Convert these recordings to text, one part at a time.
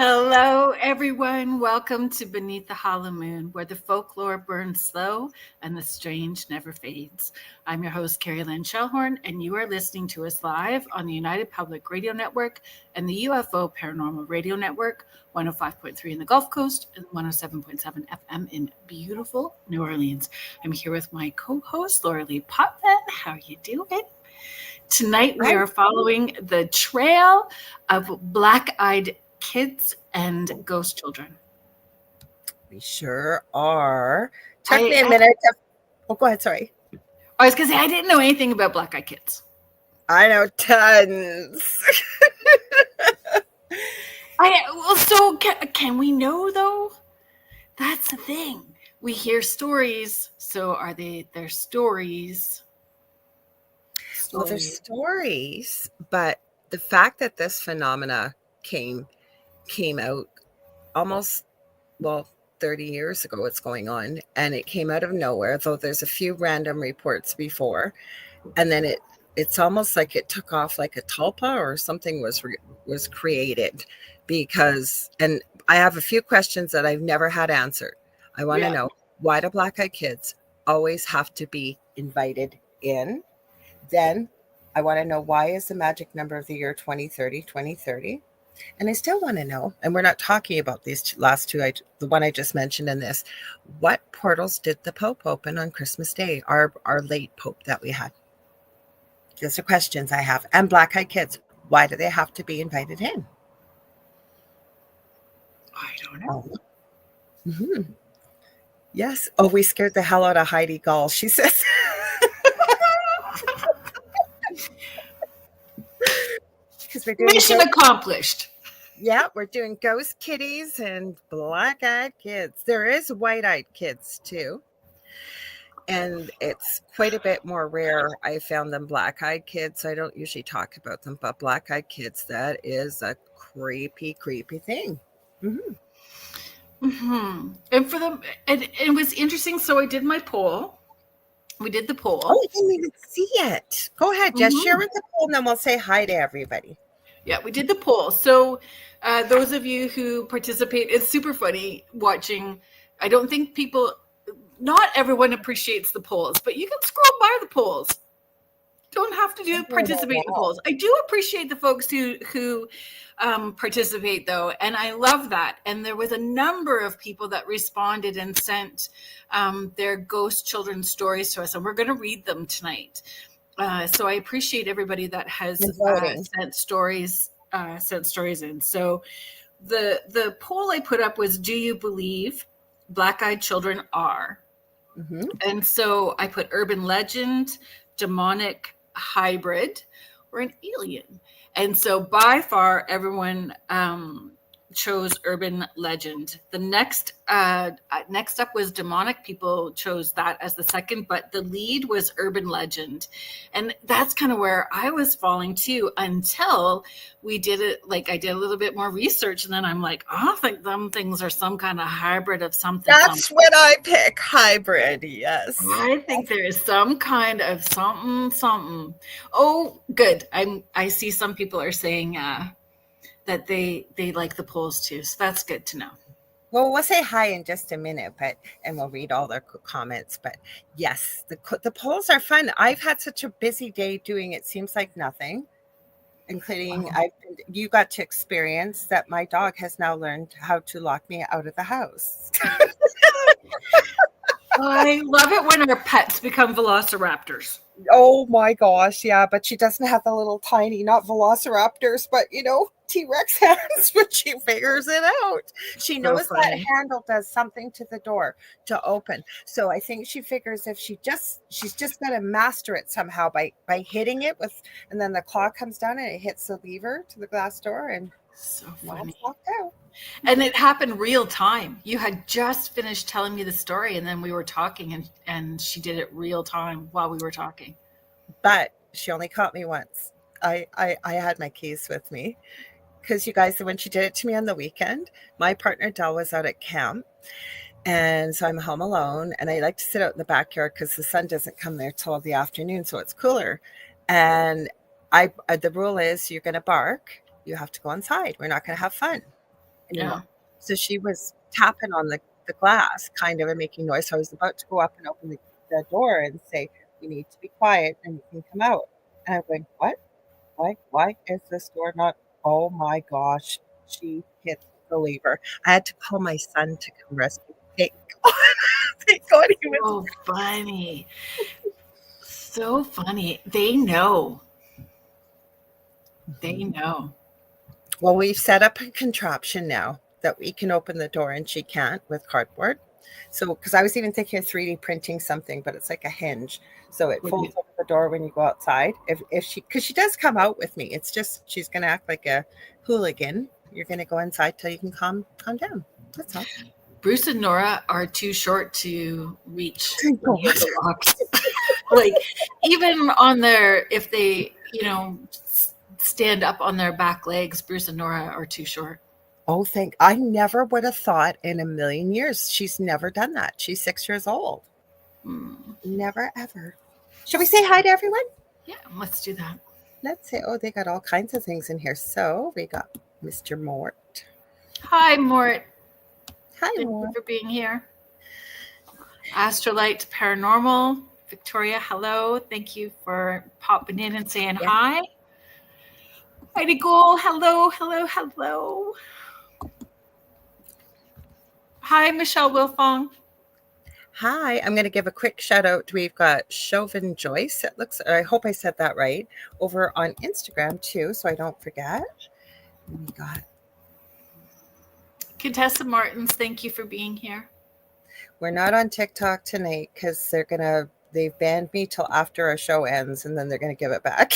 Hello, everyone. Welcome to Beneath the Hollow Moon, where the folklore burns slow and the strange never fades. I'm your host, Kerrilynn Shellhorn, and you are listening to us live on the United Public Radio Network and the UFO Paranormal Radio Network, 105.3 in the Gulf Coast and 107.7 FM in beautiful New Orleans. I'm here with my co-host, Lorilei Potvin. How are you doing? Tonight, we are following the trail of black-eyed kids and ghost children. We sure are. Took me a minute. Go ahead. Sorry. I was going to say, I didn't know anything about black-eyed kids. I know tons. So can we know, though? That's the thing. We hear stories. So are their stories? Well, they're stories, but the fact that this phenomena came out almost 30 years ago it's going on, and it came out of nowhere, though there's a few random reports before, and then it's almost like it took off like a tulpa or something was created, because, and I have a few questions that I've never had answered. I want to know, why do black-eyed kids always have to be invited in? Then I want to know, why is the magic number of the year 2030? And I still want to know, and we're not talking about these last two, the one I just mentioned in this, what portals did the Pope open on Christmas Day, our late Pope that we had? Those are questions I have. And black-eyed kids, why do they have to be invited in? I don't know. Mm-hmm. Yes. Oh, we scared the hell out of Heidi Gall, she says. Mission accomplished. Yeah, we're doing ghost kitties and black-eyed kids. There is white-eyed kids too, and it's quite a bit more rare, I found, than black-eyed kids. I don't usually talk about them, but black-eyed kids, that is a creepy thing. Mm-hmm. Mm-hmm. And for them, it was interesting. So I did my poll. We did the poll. Oh, I didn't even see it. Go ahead, just share with the poll, and then we'll say hi to everybody. Yeah, we did the poll. So those of you who participate, it's super funny watching. I don't think not everyone appreciates the polls, but you can scroll by the polls. Don't have to participate in the polls. I do appreciate the folks who participate, though, and I love that. And there was a number of people that responded and sent their ghost children stories to us, and we're going to read them tonight. So I appreciate everybody that has sent stories in. So the poll I put up was, do you believe black-eyed children are? Mm-hmm. And so I put urban legend, demonic, hybrid, or an alien. And so by far everyone chose urban legend. The next up was demonic. People chose that as the second, but the lead was urban legend. And that's kind of where I was falling too, until we did it. Like, I did a little bit more research, and then I'm like, I think them things are some kind of hybrid of something. That's what I pick, hybrid. Yes, I think there is some kind of something. Oh, good. I see some people are saying that they like the polls too, so that's good to know. Well, we'll say hi in just a minute, and we'll read all their comments. But yes, the polls are fun. I've had such a busy day doing It Seems Like Nothing, including you got to experience that my dog has now learned how to lock me out of the house. I love it when our pets become velociraptors. Oh my gosh, yeah, but she doesn't have the little tiny, not velociraptors, but T-Rex hands when she figures it out. She knows that handle does something to the door to open. So I think she figures if she's just going to master it somehow by hitting it and then the claw comes down and it hits the lever to the glass door, and so funny. It's locked out. And it happened real time. You had just finished telling me the story, and then we were talking, and she did it real time while we were talking. But she only caught me once. I had my keys with me, because you guys, when she did it to me on the weekend, my partner Del was out at camp, and so I'm home alone, and I like to sit out in the backyard because the sun doesn't come there till the afternoon, so it's cooler. And the rule is, you're going to bark, you have to go inside. We're not going to have fun. anymore. So she was tapping on the glass kind of and making noise. So I was about to go up and open the door and say, "We need to be quiet and you can come out." And I'm going, "What? Why is this door not?" Oh my gosh. She hit the lever. I had to call my son to come rescue. Thank God. Thank God he was. So funny. So funny. They know. They know. Well, we've set up a contraption now that we can open the door and she can't with cardboard. So, because I was even thinking of 3D printing something, but it's like a hinge. So it folds over the door when you go outside. If she, because she does come out with me. It's just, she's going to act like a hooligan. You're going to go inside till you can calm down. That's all. Bruce and Nora are too short to reach the rocks. Like, even on their, if they, stand up on their back legs, Bruce and Nora are too short. Oh, I never would have thought in a million years. She's never done that. She's 6 years old. Never, ever. Shall we say hi to everyone? Yeah, let's do that. Let's say, they got all kinds of things in here. So we got Mr. Mort. Hi, Mort. Hi, Thank Mort. you for being here. Astrolite Paranormal. Victoria, hello. Thank you for popping in and saying hi. Heidi Goal, hello. Hi, Michelle Wilfong. Hi, I'm going to give a quick shout out. We've got Chauvin Joyce. I hope I said that right, over on Instagram too, so I don't forget. And we got Contessa Martins, thank you for being here. We're not on TikTok tonight because they've banned me till after our show ends, and then they're going to give it back.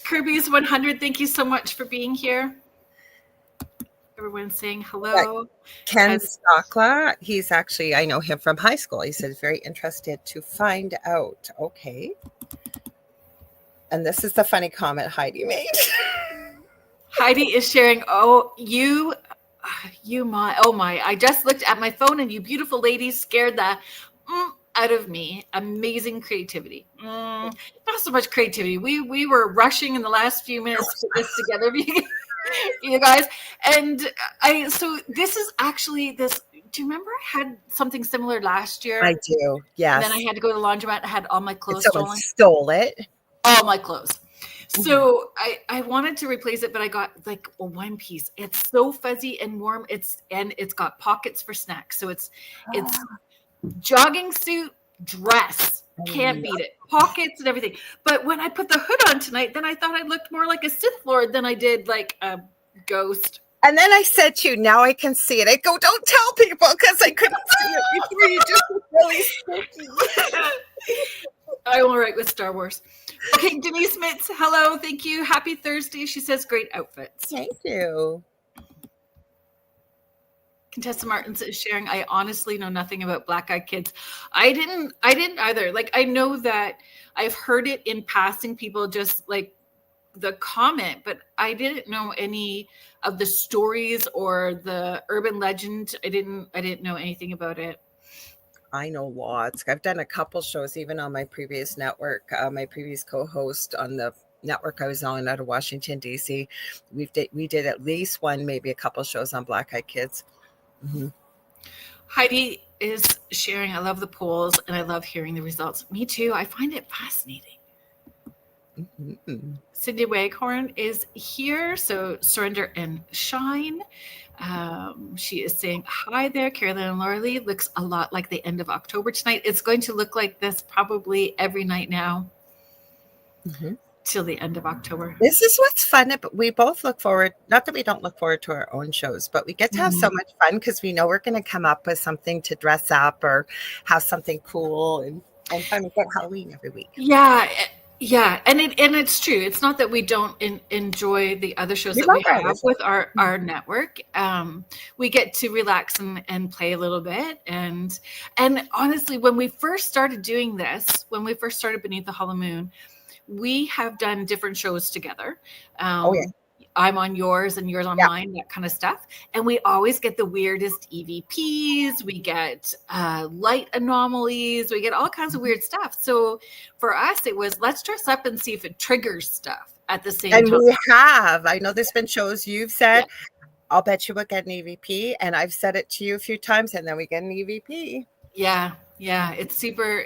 Kirby's 100, thank you so much for being here. Everyone's saying hello. Ken Stockla, he's actually, I know him from high school. He said, very interested to find out. Okay. And this is the funny comment Heidi made. Heidi is sharing, oh my, I just looked at my phone and you beautiful ladies scared the out of me. Amazing creativity. Not so much creativity. We were rushing in the last few minutes to put this together you guys. And so this is actually this. Do you remember I had something similar last year? I do, yes. And then I had to go to the laundromat. I had all my clothes stolen. Stole it. All my clothes. So I wanted to replace it, but I got like a one piece. It's so fuzzy and warm. It's got pockets for snacks. So it's jogging suit dress. Can't beat it. Pockets and everything. But when I put the hood on tonight, then I thought I looked more like a Sith Lord than I did like a ghost. And then I said to you, now I can see it. I go, don't tell people because I couldn't see it before. You just look really spooky. I will write with Star Wars. Okay, Denise Mitz, hello, thank you. Happy Thursday. She says great outfits. Thank you. Contessa Martins is sharing, I honestly know nothing about Black Eyed Kids. I didn't either. Like, I know that I've heard it in passing, people just like the comment, but I didn't know any of the stories or the urban legend. I didn't know anything about it. I know lots. I've done a couple shows even on my previous network. My previous co-host on the network I was on out of Washington, D.C. We did at least one, maybe a couple shows on Black Eyed Kids. Mm-hmm. Heidi is sharing, I love the polls and I love hearing the results. Me too. I find it fascinating. Mm-hmm. Cindy Waghorn is here. So surrender and shine. She is saying, hi there, Kerrilynn Lorilei. Looks a lot like the end of October tonight. It's going to look like this probably every night now. Mm-hmm. Till the end of October. This is what's fun. But we both look forward, not that we don't look forward to our own shows, but we get to have so much fun because we know we're going to come up with something to dress up or have something cool and fun. We get Halloween every week. Yeah, and it's true. It's not that we don't enjoy the other shows that we have with our network. We get to relax and play a little bit. And honestly, when we first started doing this, when we first started Beneath the Hollow Moon, we have done different shows together. I'm on yours and yours on mine, that kind of stuff. And we always get the weirdest EVPs. We get light anomalies. We get all kinds of weird stuff. So for us, it was let's dress up and see if it triggers stuff at the same time. And we have. I know there's been shows you've said, I'll bet you we'll get an EVP. And I've said it to you a few times, and then we get an EVP. Yeah. It's super.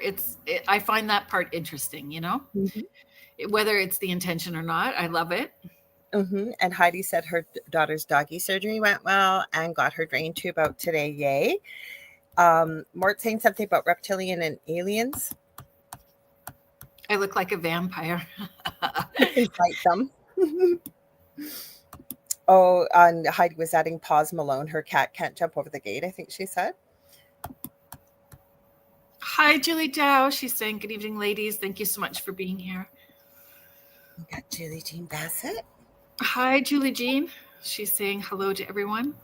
I find that part interesting, you know, whether it's the intention or not. I love it. And Heidi said her daughter's doggy surgery went well and got her drain tube out today. Yay. Mort saying something about reptilian and aliens. I look like a vampire. Invite them. And Heidi was adding pause Malone. Her cat can't jump over the gate, I think she said. Hi, Julie Dow. She's saying, good evening, ladies. Thank you so much for being here. We got Julie Jean Bassett. Hi, Julie Jean. She's saying hello to everyone.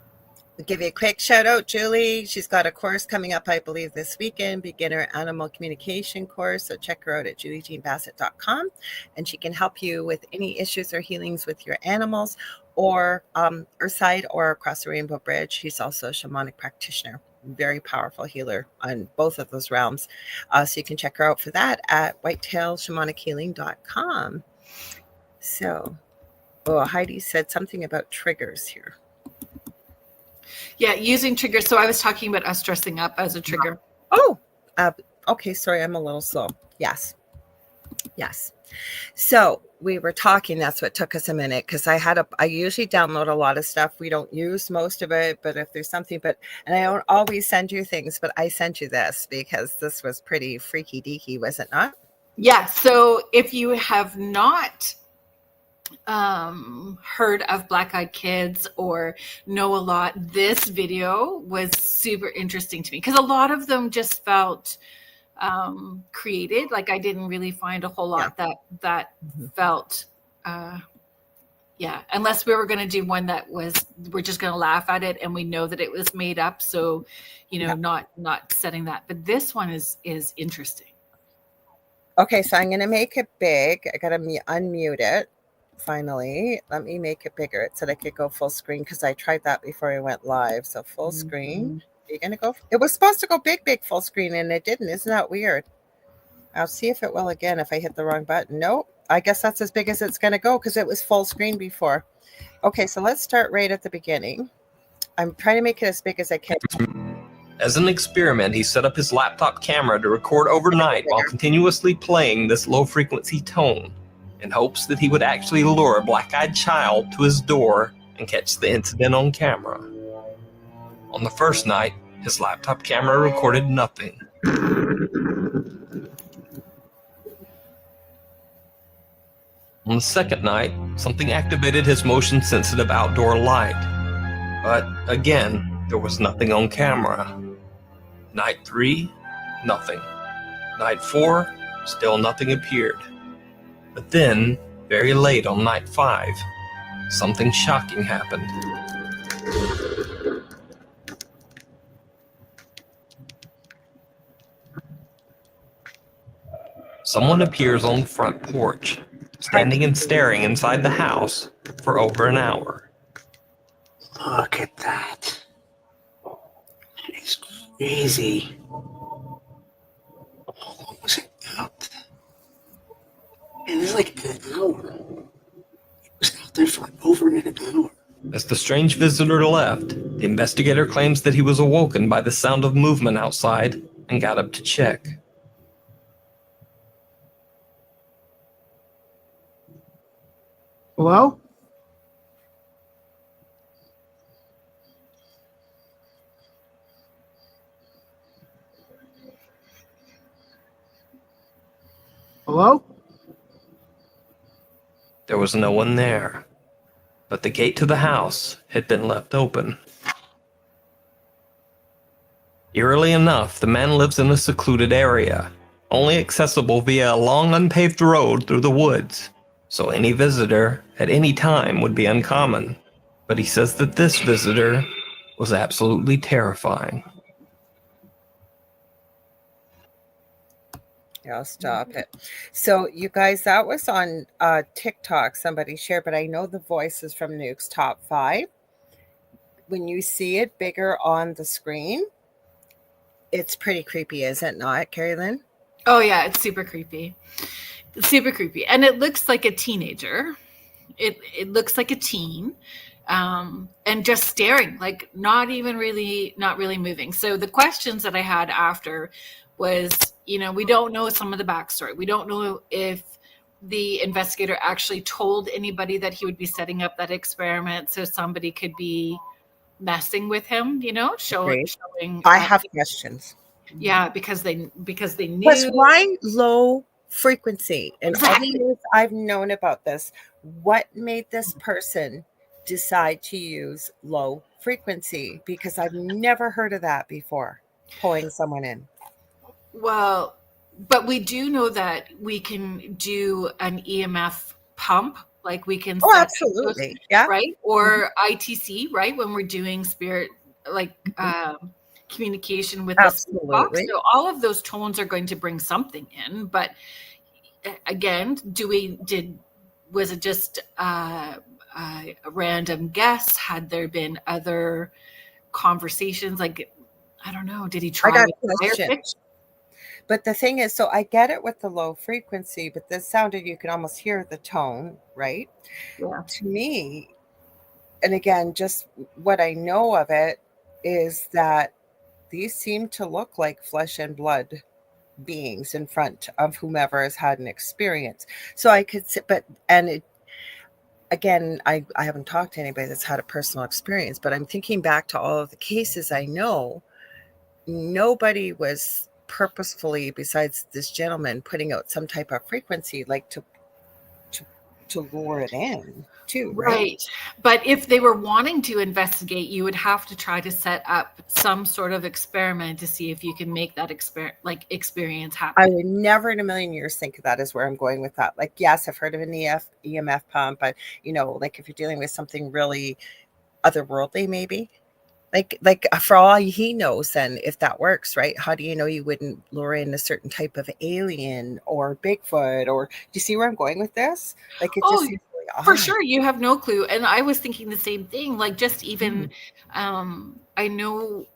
I'll give you a quick shout out, Julie. She's got a course coming up, I believe, this weekend, beginner animal communication course. So check her out at juliejeanbassett.com, and she can help you with any issues or healings with your animals or Earthside or across the Rainbow Bridge. She's also a shamanic practitioner, very powerful healer on both of those realms. So you can check her out for that at whitetailshamanichealing.com. So, Heidi said something about triggers here. Yeah, using triggers. So I was talking about us dressing up as a trigger. Okay. Sorry, I'm a little slow. Yes. So we were talking. That's what took us a minute because I usually download a lot of stuff. We don't use most of it, but if there's something, and I don't always send you things, but I sent you this because this was pretty freaky deaky, was it not? Yeah. So if you have not heard of Black Eyed Kids or know a lot, this video was super interesting to me because a lot of them just felt created. Like I didn't really find a whole lot that felt unless we were going to do one that we're just going to laugh at it and we know that it was made up, so not setting that. But this one is interesting. Okay, so I'm going to make it big. I got to unmute it. Finally, let me make it bigger. It said I could go full screen because I tried that before I went live. So full screen. Are you gonna go? It was supposed to go big full screen and it didn't. Isn't that weird? I'll see if it will again if I hit the wrong button. Nope. I guess that's as big as it's gonna go because it was full screen before. Okay, so let's start right at the beginning. I'm trying to make it as big as I can. As an experiment, he set up his laptop camera to record overnight while continuously playing this low-frequency tone in hopes that he would actually lure a black-eyed child to his door and catch the incident on camera. On the first night, his laptop camera recorded nothing. On the second night, something activated his motion-sensitive outdoor light. But again, there was nothing on camera. Night 3, nothing. Night 4, still nothing appeared. But then, very late on night 5, something shocking happened. Someone appears on the front porch, standing and staring inside the house for over an hour. Look at that. That is crazy. How long was it out? It was like an hour. It was out there for like over an hour. As the strange visitor left, the investigator claims that he was awoken by the sound of movement outside and got up to check. Hello? Hello? There was no one there, but the gate to the house had been left open. Eerily enough, the man lives in a secluded area, only accessible via a long unpaved road through the woods, so any visitor at any time would be uncommon. But he says that this visitor was absolutely terrifying. Yeah, I'll stop it. So, you guys, that was on TikTok. Somebody shared, but I know the voice is from Nuke's Top 5. When you see it bigger on the screen, it's pretty creepy, is it not, Kerrilynn? Oh yeah, it's super creepy. It's super creepy. And it looks like a teenager. It looks like a teen. And just staring, like not really moving. So the questions that I had after was, we don't know some of the backstory. We don't know if the investigator actually told anybody that he would be setting up that experiment so somebody could be messing with him, showing. I have questions. Yeah, because they knew. Because why low frequency? And Exactly. all the years I've known about this, what made this person decide to use low frequency? Because I've never heard of that before, pulling someone in. Well, but we do know that we can do an EMF pump, like we can. Oh, absolutely. Those, yeah. Right. Or ITC, right. When we're doing spirit, like communication with the spirit box. So all of those tones are going to bring something in. But again, was it just a random guess? Had there been other conversations? Like, I don't know. Did he try? I got questions. But the thing is, so I get it with the low frequency, but this sounded, you can almost hear the tone, right? Yeah. To me, and again, just what I know of it is that these seem to look like flesh and blood beings in front of whomever has had an experience. So I could sit, again, I haven't talked to anybody that's had a personal experience, but I'm thinking back to all of the cases I know. Nobody was purposefully, besides this gentleman, putting out some type of frequency, like to lure it in too, right? But if they were wanting to investigate, you would have to try to set up some sort of experiment to see if you can make that experience happen. I would never in a million years think of that as where I'm going with that. Like, yes, I've heard of an EMF pump, but like if you're dealing with something really otherworldly, maybe. Like for all he knows, then if that works, right? How do you know you wouldn't lure in a certain type of alien or Bigfoot? Or do you see where I'm going with this? Like, it just seems really odd. For sure, you have no clue. And I was thinking the same thing. Like, just even, I know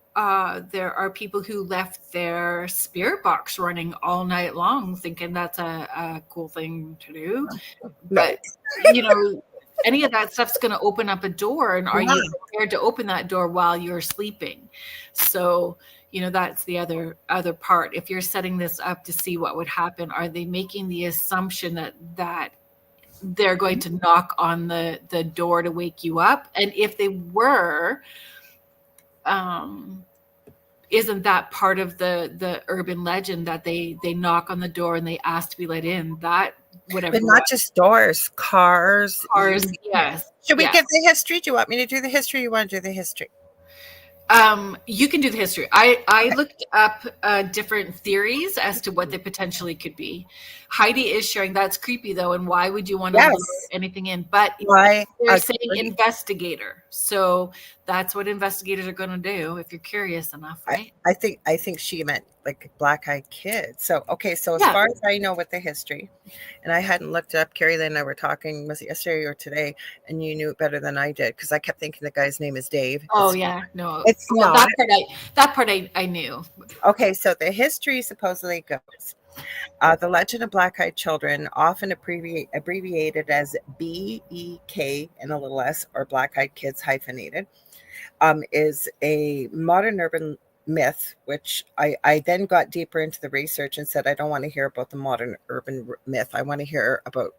there are people who left their spirit box running all night long, thinking that's a cool thing to do. But any of that stuff's going to open up a door, and are you prepared to open that door while you're sleeping? So, that's the other part. If you're setting this up to see what would happen, are they making the assumption that they're going to knock on the door to wake you up? And if they were, isn't that part of the urban legend that they knock on the door and they ask to be let in? That whatever. But not just doors, cars. Yes. Should we give the history? Do you want me to do the history? You want to do the history? You can do the history. I looked up different theories as to what they potentially could be. Heidi is sharing that's creepy though, and why would you want to lure anything in? But they're saying investigator, so that's what investigators are going to do if you're curious enough, right? I think she meant like black-eyed kids. So okay, so as far as I know with the history, and I hadn't looked it up. Kerrilynn and I were talking, was it yesterday or today, and you knew it better than I did because I kept thinking the guy's name is Dave. No, it's not. That part I knew. Okay, so the history supposedly goes. The legend of black-eyed children, often abbreviated as BEK and a little s, or black-eyed kids hyphenated, is a modern urban myth, which I then got deeper into the research and said, I don't want to hear about the modern urban myth. I want to hear about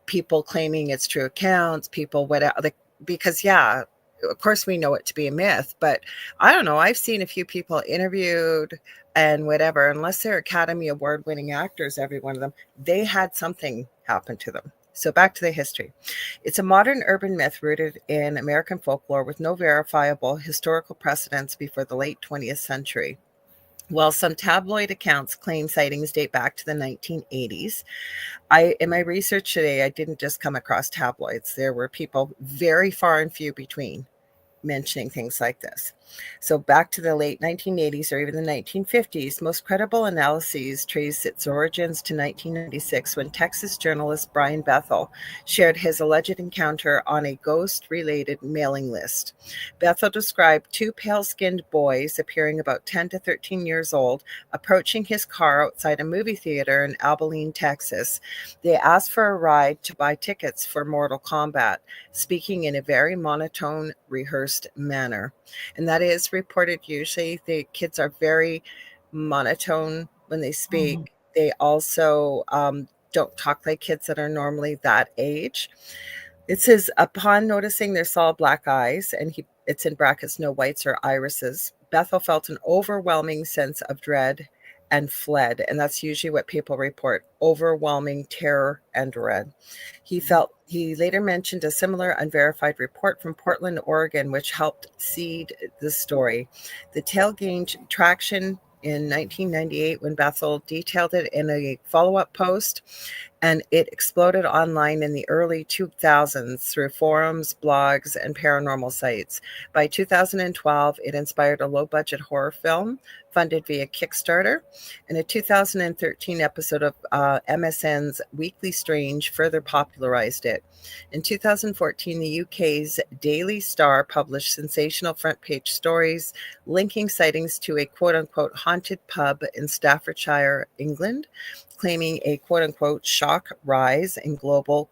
people claiming it's true accounts, people, whatever, because of course we know it to be a myth, but I don't know. I've seen a few people interviewed and whatever, unless they're Academy Award winning actors, every one of them, they had something happen to them. So back to the history. It's a modern urban myth rooted in American folklore with no verifiable historical precedents before the late 20th century. While some tabloid accounts claim sightings date back to the 1980s, in my research today, I didn't just come across tabloids. There were people very far and few between mentioning things like this. So back to the late 1980s or even the 1950s, most credible analyses trace its origins to 1996 when Texas journalist Brian Bethel shared his alleged encounter on a ghost-related mailing list. Bethel described two pale-skinned boys appearing about 10 to 13 years old approaching his car outside a movie theater in Abilene, Texas. They asked for a ride to buy tickets for Mortal Kombat, speaking in a very monotone, rehearsed manner. And that is reported usually. The kids are very monotone when they speak. Mhm. They also don't talk like kids that are normally that age. It says, upon noticing their solid black eyes, and it's in brackets, no whites or irises, Bethel felt an overwhelming sense of dread and fled. And that's usually what people report, overwhelming terror and dread. He later mentioned a similar unverified report from Portland, Oregon, which helped seed the story. The tale gained traction in 1998 when Bethel detailed it in a follow-up post, and it exploded online in the early 2000s through forums, blogs, and paranormal sites. By 2012, it inspired a low-budget horror film funded via Kickstarter, and a 2013 episode of MSN's Weekly Strange further popularized it. In 2014, the UK's Daily Star published sensational front-page stories linking sightings to a quote-unquote haunted pub in Staffordshire, England, claiming a quote-unquote shock rise in global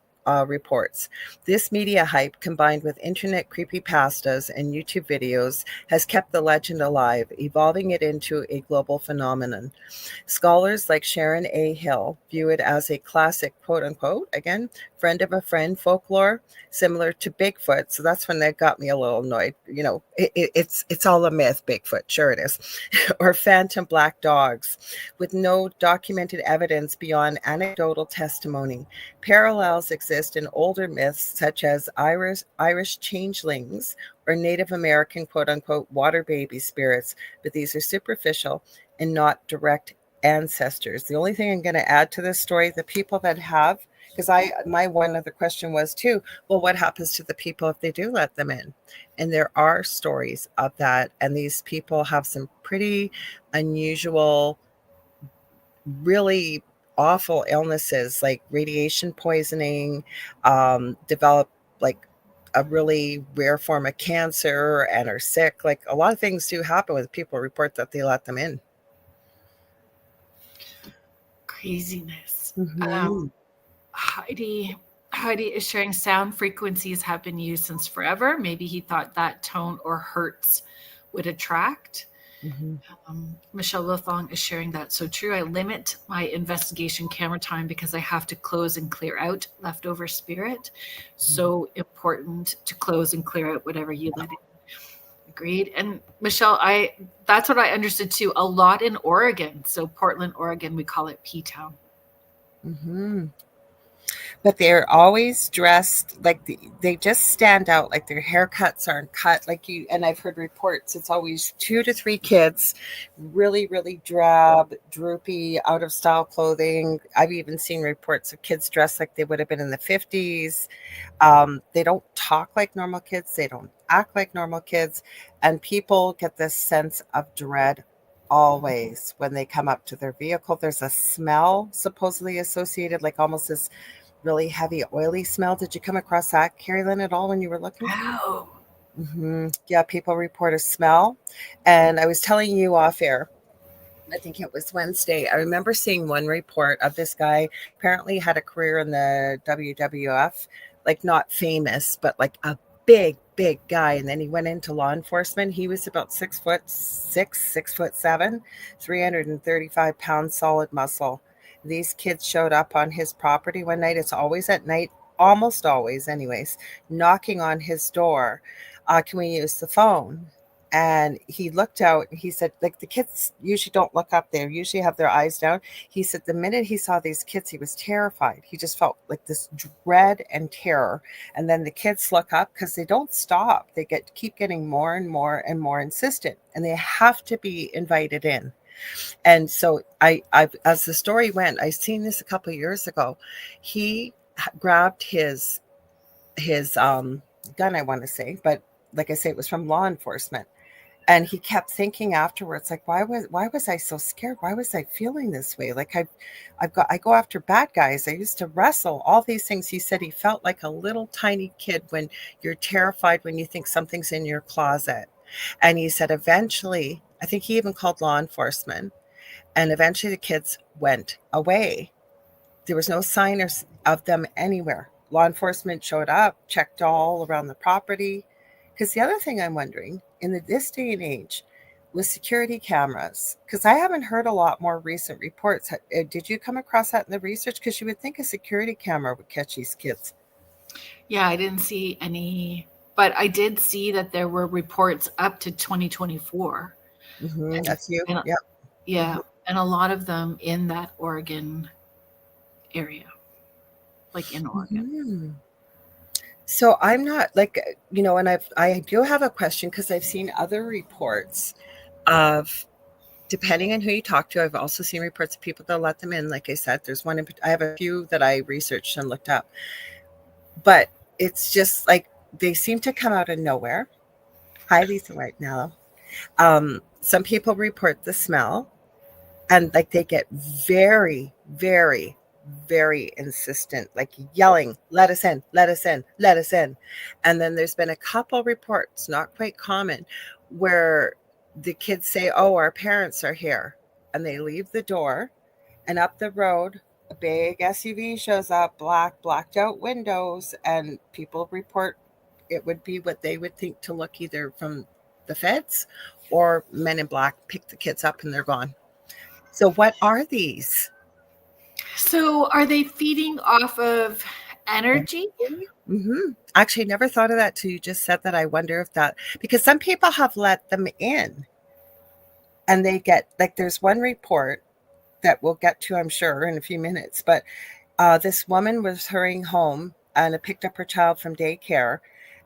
reports. This media hype, combined with internet creepypastas and YouTube videos, has kept the legend alive, evolving it into a global phenomenon. Scholars like Sharon A. Hill view it as a classic, quote-unquote, again, friend of a friend folklore, similar to Bigfoot. So that's when that got me a little annoyed. You know, it's all a myth, Bigfoot, sure it is. Or phantom black dogs, with no documented evidence beyond anecdotal testimony. Parallels exist in older myths such as Irish changelings or Native American quote-unquote water baby spirits, but these are superficial and not direct ancestors. The only thing I'm going to add to this story, the people that have, because my one other question was too, well, what happens to the people if they do let them in? And there are stories of that, and these people have some pretty unusual, really awful illnesses like radiation poisoning, develop like a really rare form of cancer and are sick. Like a lot of things do happen when people report that they let them in. Craziness. Mhm. Heidi is sharing sound frequencies have been used since forever. Maybe he thought that tone or hertz would attract. Mhm. Michelle Wilthong is sharing that. So true. I limit my investigation camera time because I have to close and clear out leftover spirit. So important to close and clear out whatever you let in. Agreed. And Michelle, that's what I understood too. A lot in Oregon. So Portland, Oregon, we call it P-Town. Mhm. But they're always dressed like they just stand out, like their haircuts aren't cut like you. And I've heard reports it's always 2 to 3 kids, really, really drab, droopy, out of style clothing. I've even seen reports of kids dressed like they would have been in the 50s. They don't talk like normal kids. They don't act like normal kids. And people get this sense of dread always when they come up to their vehicle. There's a smell supposedly associated, like almost this really heavy, oily smell. Did you come across that, Kerrilynn, at all when you were looking? Wow. Yeah, people report a smell. And I was telling you off air, I think it was Wednesday, I remember seeing one report of this guy apparently had a career in the WWF, like not famous, but like a big guy. And then he went into law enforcement. He was about 6'6", 6'7", 335 pounds solid muscle. These kids showed up on his property one night. It's always at night, almost always anyways, knocking on his door. Can we use the phone? And he looked out and he said, like, the kids usually don't look up. They usually have their eyes down. He said the minute he saw these kids, he was terrified. He just felt like this dread and terror. And then the kids look up because they don't stop. They keep getting more and more and more insistent, and they have to be invited in. And so I as the story went, I seen this a couple of years ago. He grabbed his gun, I want to say, but like I say, it was from law enforcement. And he kept thinking afterwards, like, why was I so scared? Why was I feeling this way? Like I go after bad guys. I used to wrestle, all these things. He said he felt like a little tiny kid when you're terrified when you think something's in your closet. And he said eventually, I think he even called law enforcement, and eventually the kids went away. There was no sign of them anywhere. Law enforcement showed up, checked all around the property. Because the other thing I'm wondering, in this day and age, with security cameras, because I haven't heard a lot more recent reports. Did you come across that in the research? Because you would think a security camera would catch these kids. Yeah, I didn't see any, but I did see that there were reports up to 2024. Mm-hmm. That's you. And, Yep. yeah, Mm-hmm. and a lot of them in that Oregon area, like in Oregon. Mm-hmm. So I'm not like, and I do have a question, because I've seen other reports of, depending on who you talk to. I've also seen reports of people that let them in. Like I said, there's one I have a few that I researched and looked up, but it's just like they seem to come out of nowhere. Hi, Lisa, right now. Some people report the smell, and like they get very, very, very insistent, like yelling, let us in, let us in, let us in. And then there's been a couple reports, not quite common, where the kids say, oh, our parents are here, and they leave the door, and up the road a big SUV shows up, blacked out windows, and people report it would be what they would think to look either from the feds or men in black, pick the kids up and they're gone. So what are these? So are they feeding off of energy? Mm-hmm. Actually, never thought of that till you just said that. I wonder if that, because some people have let them in and they get, like, there's one report that we'll get to, I'm sure, in a few minutes, but this woman was hurrying home and picked up her child from daycare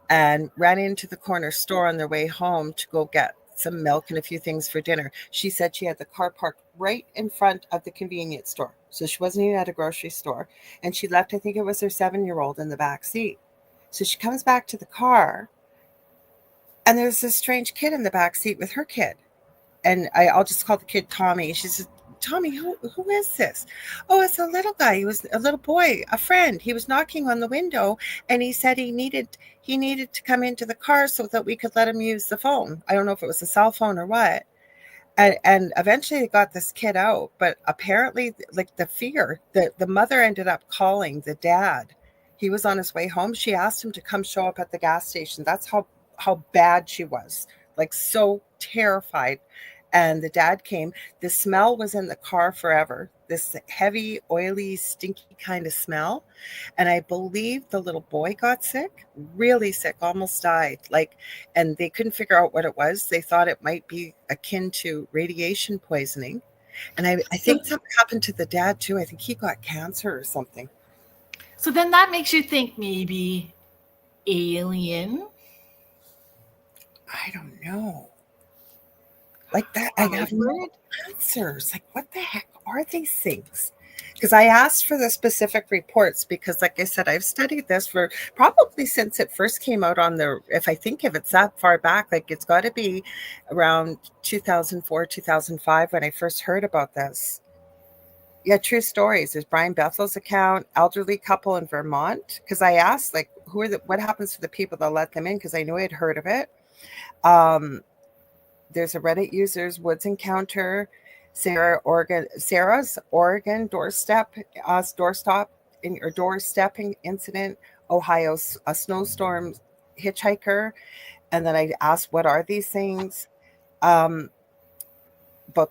and ran into the corner store on their way home to go get some milk and a few things for dinner. She said she had the car parked right in front of the convenience store. So she wasn't even at a grocery store. And she left, I think it was her 7-year-old in the back seat. So she comes back to the car, and there's this strange kid in the back seat with her kid. And I'll just call the kid Tommy. She says, Tommy, who is this? Oh, it's a little guy. He was a little boy, a friend. He was knocking on the window, and he said he needed to come into the car so that we could let him use the phone. I don't know if it was a cell phone or what. And eventually they got this kid out, but apparently, like, the fear, the mother ended up calling the dad. He was on his way home. She asked him to come show up at the gas station. That's how bad she was, like, so terrified. And the dad came. The smell was in the car forever, this heavy, oily, stinky kind of smell. And I believe the little boy got sick, really sick, almost died. Like, and they couldn't figure out what it was. They thought it might be akin to radiation poisoning. And I think something happened to the dad too. I think he got cancer or something. So then that makes you think maybe alien. I don't know. Like that, I have no answers. Like, what the heck are these things? Because I asked for the specific reports, because, like I said, I've studied this for probably since it first came out on the, if it's that far back, like, it's got to be around 2004, 2005 when I first heard about this. Yeah, true stories. There's Brian Bethel's account, elderly couple in Vermont. Because I asked, like, what happens to the people that let them in? Because I knew I'd heard of it. There's a Reddit user's woods encounter, Sarah's Oregon doorstepping incident, Ohio's a snowstorm hitchhiker. And then I asked, what are these things? About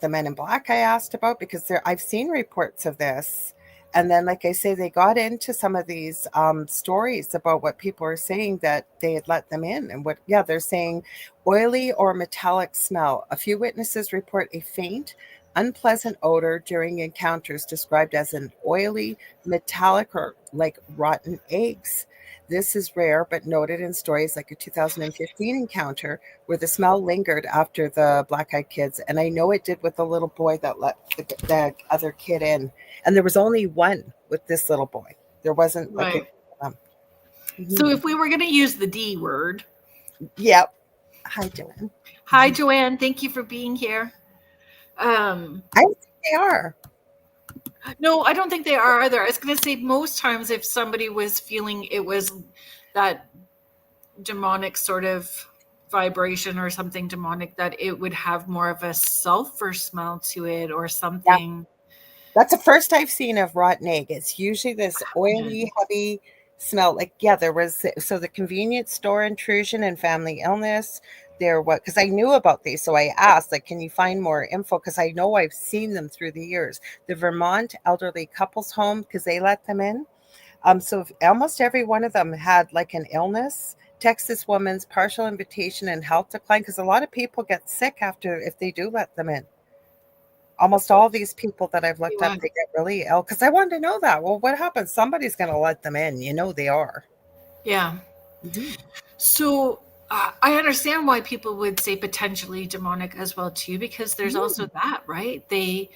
the men in black I asked about, because I've seen reports of this. And then, like I say, they got into some of these stories about what people are saying that they had let them in. And they're saying oily or metallic smell. A few witnesses report a faint, unpleasant odor during encounters described as an oily, metallic, or like rotten eggs. This is rare, but noted in stories like a 2015 encounter where the smell lingered after the black-eyed kids. And I know it did with the little boy that let the other kid in. And there was only one with this little boy. There wasn't right. like So if we were going to use the D word. Yep. Hi, Joanne. Hi, Joanne. Thank you for being here. I think they are. No, I don't think they are either. I was going to say most times if somebody was feeling it was that demonic sort of vibration or something demonic, that it would have more of a sulfur smell to it or something. That's the first I've seen of rotten egg. It's usually this oily, heavy smell. Like, yeah, there was, so the convenience store intrusion and family illness. Because I knew about these. So I asked, like, can you find more info? Because I know I've seen them through the years. The Vermont elderly couples home, because they let them in. So almost every one of them had like an illness. Texas woman's partial invitation and health decline, because a lot of people get sick after if they do let them in. Almost all these people that I've looked up, they get really ill. Because I wanted to know that. Well, what happens? Somebody's going to let them in. You know they are. Yeah. Mm-hmm. So I understand why people would say potentially demonic as well too, because there's also that, right? They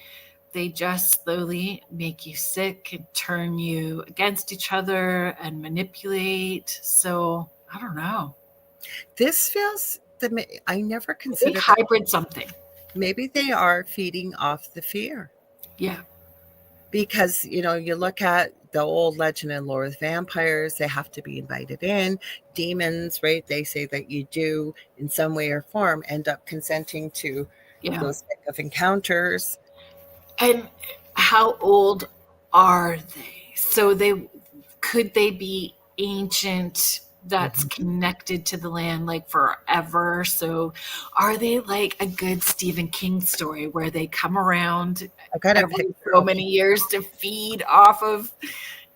just slowly make you sick and turn you against each other and manipulate. So I don't know. This feels, I never They considered hybrid something. Maybe they are feeding off the fear. Yeah. Because, you look at the old legend and lore with vampires, they have to be invited in. Demons, right? They say that you do, in some way or form, end up consenting to those type of encounters. And how old are they? So could they be ancient, that's connected to the land like forever? So are they like a good Stephen King story where they come around every so many years to feed off of,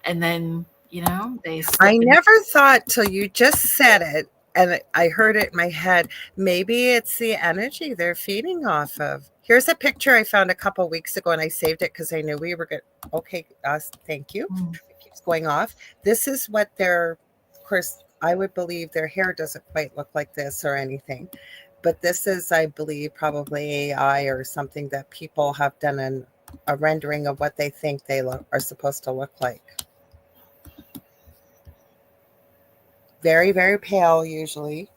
and then they I never thought till you just said it, and I heard it in my head, maybe it's the energy they're feeding off of. Here's a picture I found a couple of weeks ago, and I saved it because I knew we were good. Okay, thank you. It keeps going off. This is what of course, I would believe their hair doesn't quite look like this or anything. But this is, I believe, probably AI or something that people have done a rendering of what they think they are supposed to look like. Very, very pale usually.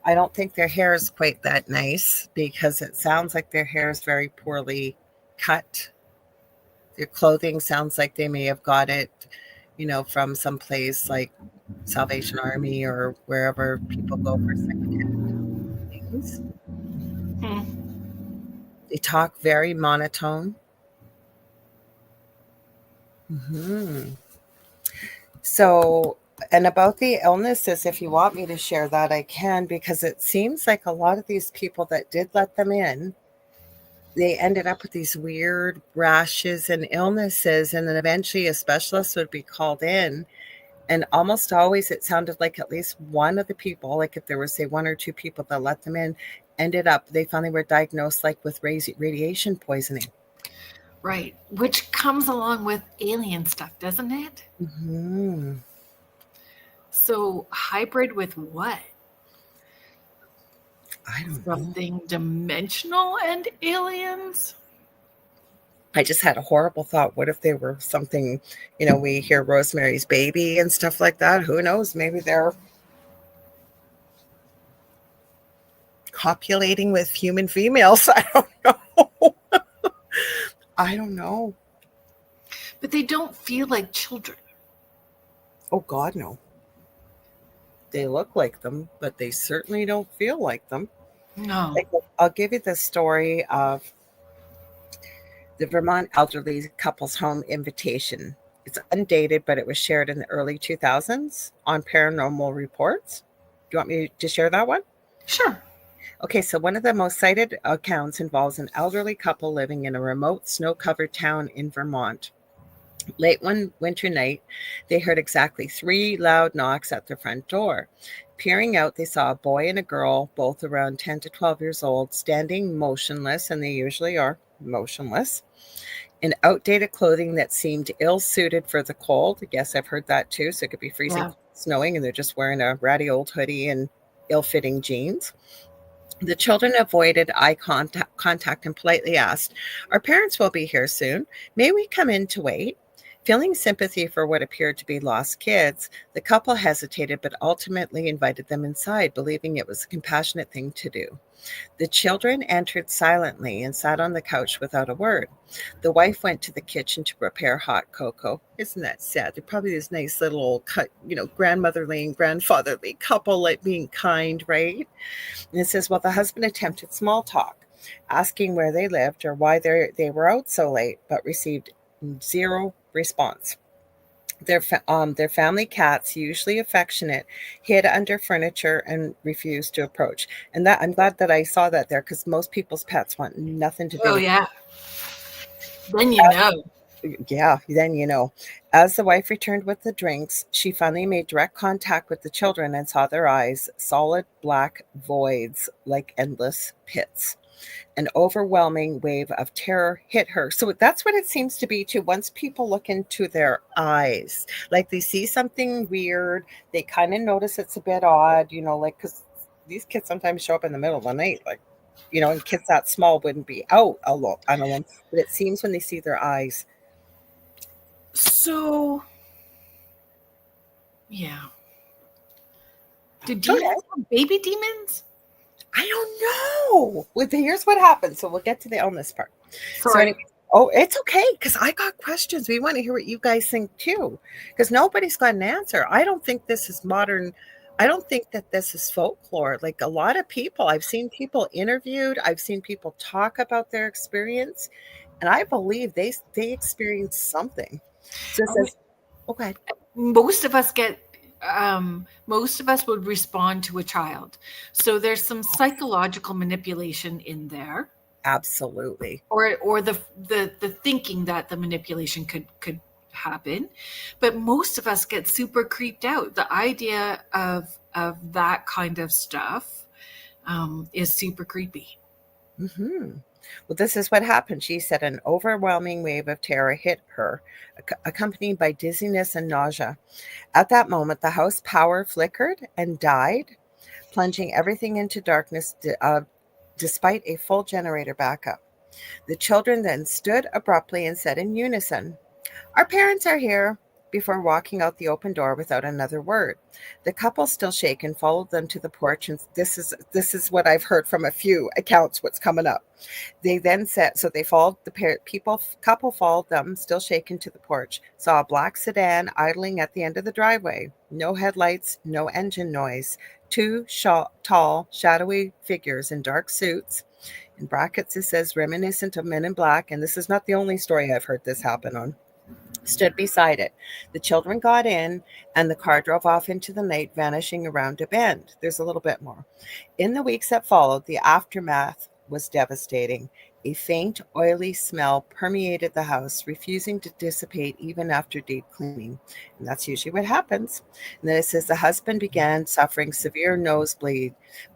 I don't think their hair is quite that nice because it sounds like their hair is very poorly cut. Their clothing sounds like they may have got it, from some place like Salvation Army or wherever people go for secondhand things. They talk very monotone. So, and about the illnesses, if you want me to share that, I can, because it seems like a lot of these people that did let them in, they ended up with these weird rashes and illnesses. And then eventually a specialist would be called in. And almost always it sounded like at least one of the people, like if there was, say, one or two people that let them in, they finally were diagnosed like with radiation poisoning. Right. Which comes along with alien stuff, doesn't it? Mm-hmm. So hybrid with what? I don't know. Something dimensional and aliens? I just had a horrible thought. What if they were something, we hear Rosemary's Baby and stuff like that. Who knows? Maybe they're copulating with human females. I don't know. I don't know. But they don't feel like children. Oh, God, no. They look like them, but they certainly don't feel like them. No. I'll give you the story of the Vermont elderly couples home invitation. It's undated, but it was shared in the early 2000s on Paranormal Reports. Do you want me to share that one? Sure. Okay, so one of the most cited accounts involves an elderly couple living in a remote snow-covered town in Vermont. Late one winter night, they heard exactly 3 loud knocks at their front door. Peering out, they saw a boy and a girl, both around 10 to 12 years old, standing motionless, and they usually are motionless, in outdated clothing that seemed ill-suited for the cold. Yes, I've heard that too. So it could be freezing, snowing, and they're just wearing a ratty old hoodie and ill-fitting jeans. The children avoided eye contact and politely asked, "Our parents will be here soon. May we come in to wait?" Feeling sympathy for what appeared to be lost kids, the couple hesitated but ultimately invited them inside, believing it was a compassionate thing to do. The children entered silently and sat on the couch without a word. The wife went to the kitchen to prepare hot cocoa. Isn't that sad? They're probably this nice little old, grandmotherly and grandfatherly couple, like being kind, right? And it says, well, the husband attempted small talk, asking where they lived or why they were out so late, but received zero response. Their family cats, usually affectionate, hid under furniture and refused to approach. And that I'm glad that I saw that there, because most people's pets want nothing to do Oh, with yeah. Then you know. Yeah, then you know. As the wife returned with the drinks, she finally made direct contact with the children and saw their eyes, solid black voids like endless pits. An overwhelming wave of terror hit her. So that's what it seems to be too. Once people look into their eyes, like they see something weird, they kind of notice it's a bit odd, like because these kids sometimes show up in the middle of the night, like, and kids that small wouldn't be out alone, but it seems when they see their eyes. So, yeah. Do demons have baby demons? I don't know. Well, here's what happens. So we'll get to the illness part. Sorry. So anyway, oh, it's okay, because I got questions. We want to hear what you guys think too, because nobody's got an answer. I don't think this is modern. I don't think that this is folklore. Like a lot of people, I've seen people interviewed. I've seen people talk about their experience, and I believe they experienced something. So it says, okay. Most of us would respond to a child. So there's some psychological manipulation in there. Absolutely. Or the thinking that the manipulation could happen. But most of us get super creeped out. The idea of that kind of stuff is super creepy. Mm-hmm. Well, this is what happened. She said an overwhelming wave of terror hit her, accompanied by dizziness and nausea. At that moment, the house power flickered and died, plunging everything into darkness despite a full generator backup. The children then stood abruptly and said in unison, "Our parents are here," before walking out the open door without another word. The couple, still shaken, followed them to the porch, and this is what I've heard from a few accounts, what's coming up. They then said, so they followed couple followed them, still shaken, to the porch, saw a black sedan idling at the end of the driveway. No headlights, no engine noise. Two tall, shadowy figures in dark suits. In brackets, it says reminiscent of Men in Black, and this is not the only story I've heard this happen on. Stood beside it. The children got in, and the car drove off into the night, vanishing around a bend. There's a little bit more. In the weeks that followed, the aftermath was devastating. A faint, oily smell permeated the house, refusing to dissipate even after deep cleaning. And that's usually what happens. And then it says the husband began suffering severe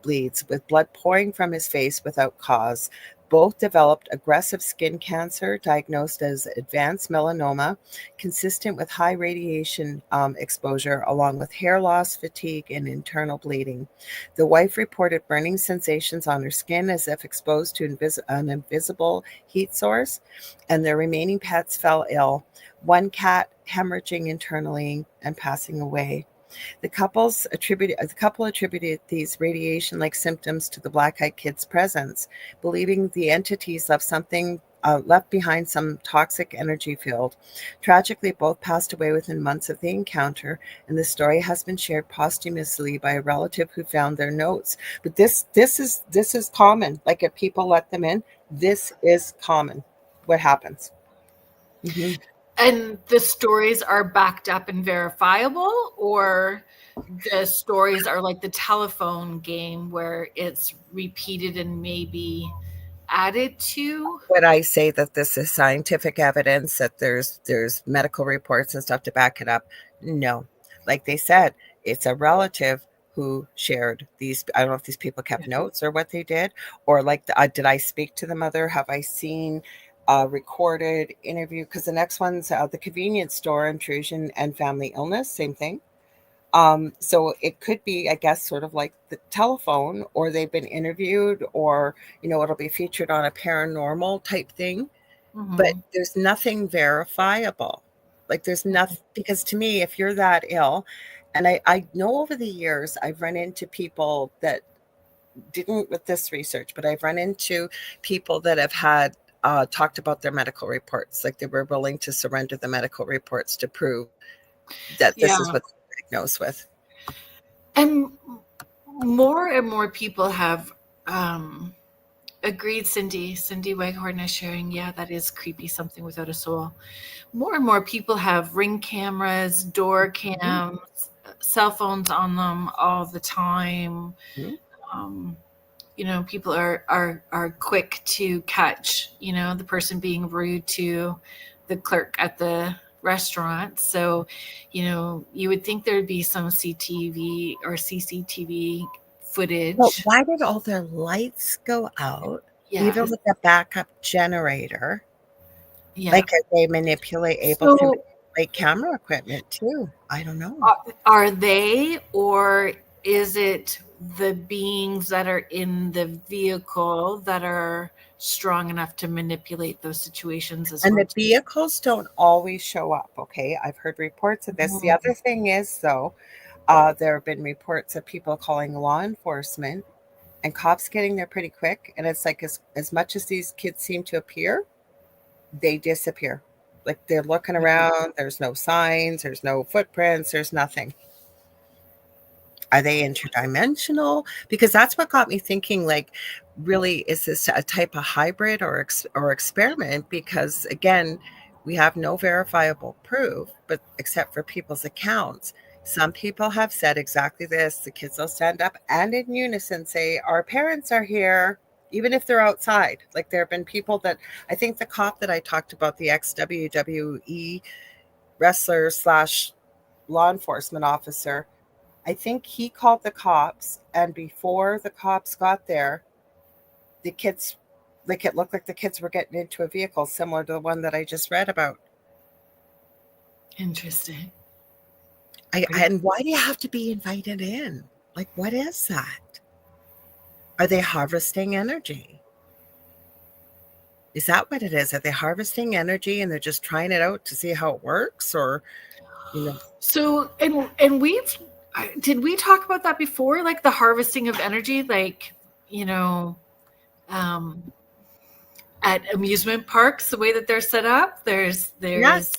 bleeds, with blood pouring from his face without cause. Both developed aggressive skin cancer, diagnosed as advanced melanoma, consistent with high radiation exposure, along with hair loss, fatigue, and internal bleeding. The wife reported burning sensations on her skin as if exposed to an invisible heat source, and their remaining pets fell ill, one cat hemorrhaging internally and passing away. The couple attributed these radiation-like symptoms to the black-eyed kids' presence, believing the entities left behind some toxic energy field. Tragically, both passed away within months of the encounter, and the story has been shared posthumously by a relative who found their notes. But this is common. Like if people let them in, this is common. What happens? Mm-hmm. And the stories are backed up and verifiable, or the stories are like the telephone game where it's repeated and maybe added to? Would I say that this is scientific evidence, that there's medical reports and stuff to back it up? No. Like they said, it's a relative who shared these. I don't know if these people kept notes or what they did, or like, did I speak to the mother? Have I seen a recorded interview? Because the next one's the convenience store intrusion and family illness, same thing. So it could be, I guess, sort of like the telephone, or they've been interviewed, or, it'll be featured on a paranormal type thing, but there's nothing verifiable. Like there's nothing, because to me, if you're that ill, and I know over the years I've run into people that didn't with this research, but I've run into people that have had talked about their medical reports, like they were willing to surrender the medical reports to prove that this is Yeah. what they're diagnosed with. And more people have agreed. Cindy Waghorn is sharing, yeah, that is creepy, something without a soul. More and more people have ring cameras, door cams, cell phones on them all the time. You know, people are quick to catch, you know, the person being rude to the clerk at the restaurant. So, you know, you would think there'd be some CTV or CCTV footage. But why did all their lights go out? Yes. Even with the backup generator? Yeah. Like, are they able to manipulate camera equipment too? I don't know. Are they, or is it the beings that are in the vehicle that are strong enough to manipulate those situations as And well? the vehicles don't always show up, okay? I've heard reports of this. The other thing is, though, there have been reports of people calling law enforcement and cops getting there pretty quick. And it's like as much as these kids seem to appear, they disappear. Like they're looking around, there's no signs, there's no footprints, there's nothing. Are they interdimensional? Because that's what got me thinking, like, really, is this a type of hybrid or experiment? Because again, we have no verifiable proof, but except for people's accounts. Some people have said exactly this. The kids will stand up and in unison say, our parents are here, even if they're outside. Like there have been people that, I think the cop that I talked about, the ex-WWE wrestler / law enforcement officer, I think he called the cops, and before the cops got there, the kids, like it looked like the kids were getting into a vehicle similar to the one that I just read about. Interesting. And why do you have to be invited in? Like, what is that? Are they harvesting energy? Is that what it is? Are they harvesting energy and they're just trying it out to see how it works? Or, you know? So, and did we talk about that before? Like the harvesting of energy, like, you know, at amusement parks, the way that they're set up, there's, Yes.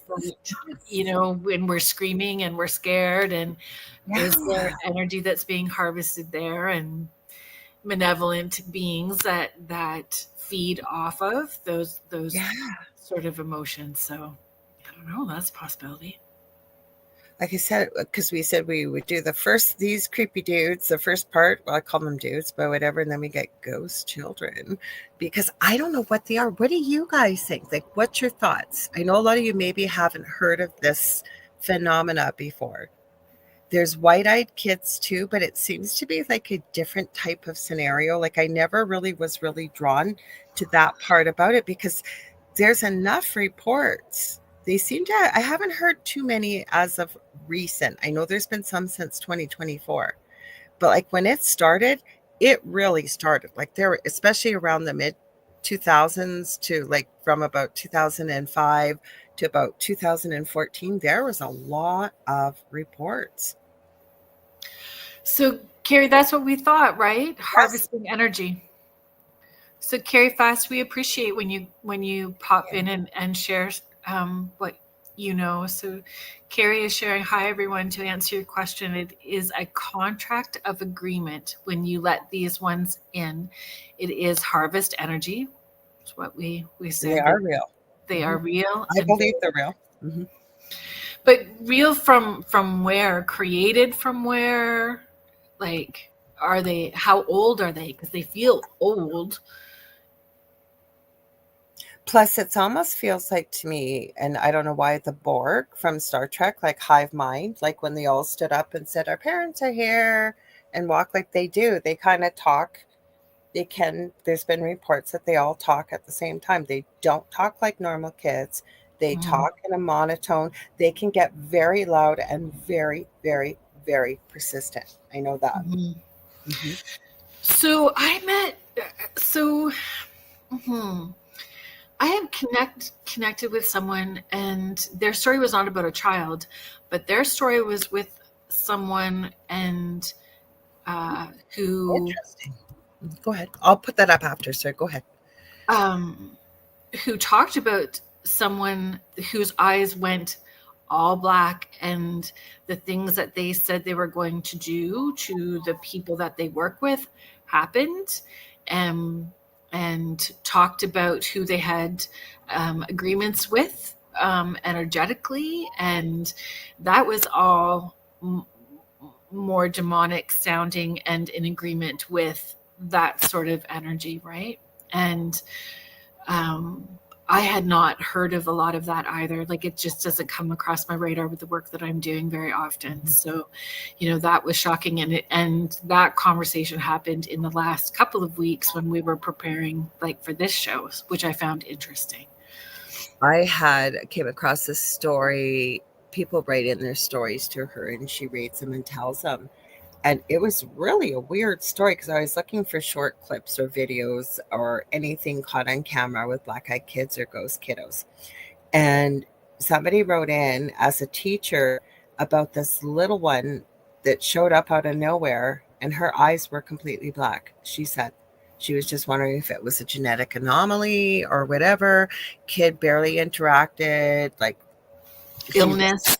you know, when we're screaming and we're scared, and is there energy that's being harvested there, and malevolent beings that feed off of those sort of emotions. So I don't know, that's a possibility. Like I said, because we said we would do these creepy dudes, the first part, well, I call them dudes, but whatever, and then we get ghost children, because I don't know what they are. What do you guys think? Like, what's your thoughts? I know a lot of you maybe haven't heard of this phenomena before. There's white-eyed kids too, but it seems to be like a different type of scenario. Like I never really was drawn to that part about it, because there's enough reports. They seem to, I haven't heard too many as of recent. I know there's been some since 2024, but like when it started, it really started. Like there, especially around the mid 2000s to like from about 2005 to about 2014, there was a lot of reports. So Carrie, that's what we thought, right? Harvesting energy. So Carrie Fast, we appreciate when you pop in and share what you know. So Carrie is sharing, hi everyone, to answer your question, it is a contract of agreement when you let these ones in. It is harvest energy. That's what we said. They are real. They are real. I believe they're real. Mm-hmm. But real from where? Created from where? Like, are they, how old are they? Because they feel old. Plus, it almost feels like to me, and I don't know why, the Borg from Star Trek, like hive mind, like when they all stood up and said, our parents are here, and walk like they do. They kind of talk. There's been reports that they all talk at the same time. They don't talk like normal kids. They talk in a monotone. They can get very loud and very, very, very persistent. I know that. Mm-hmm. Mm-hmm. So I have connected with someone, and their story was not about a child, but their story was with someone and who Interesting. Go ahead. I'll put that up after, sir. Go ahead. Who talked about someone whose eyes went all black, and the things that they said they were going to do to the people that they work with happened, and talked about who they had agreements with energetically, and that was all more demonic sounding and in agreement with that sort of energy, right? And I had not heard of a lot of that either. Like, it just doesn't come across my radar with the work that I'm doing very often. So, that was shocking. And that conversation happened in the last couple of weeks when we were preparing for this show, which I found interesting. I came across this story. People write in their stories to her, and she reads them and tells them. And it was really a weird story because I was looking for short clips or videos or anything caught on camera with black-eyed kids or ghost kiddos. And somebody wrote in as a teacher about this little one that showed up out of nowhere, and her eyes were completely black. She said she was just wondering if it was a genetic anomaly or whatever. Kid barely interacted, Illness.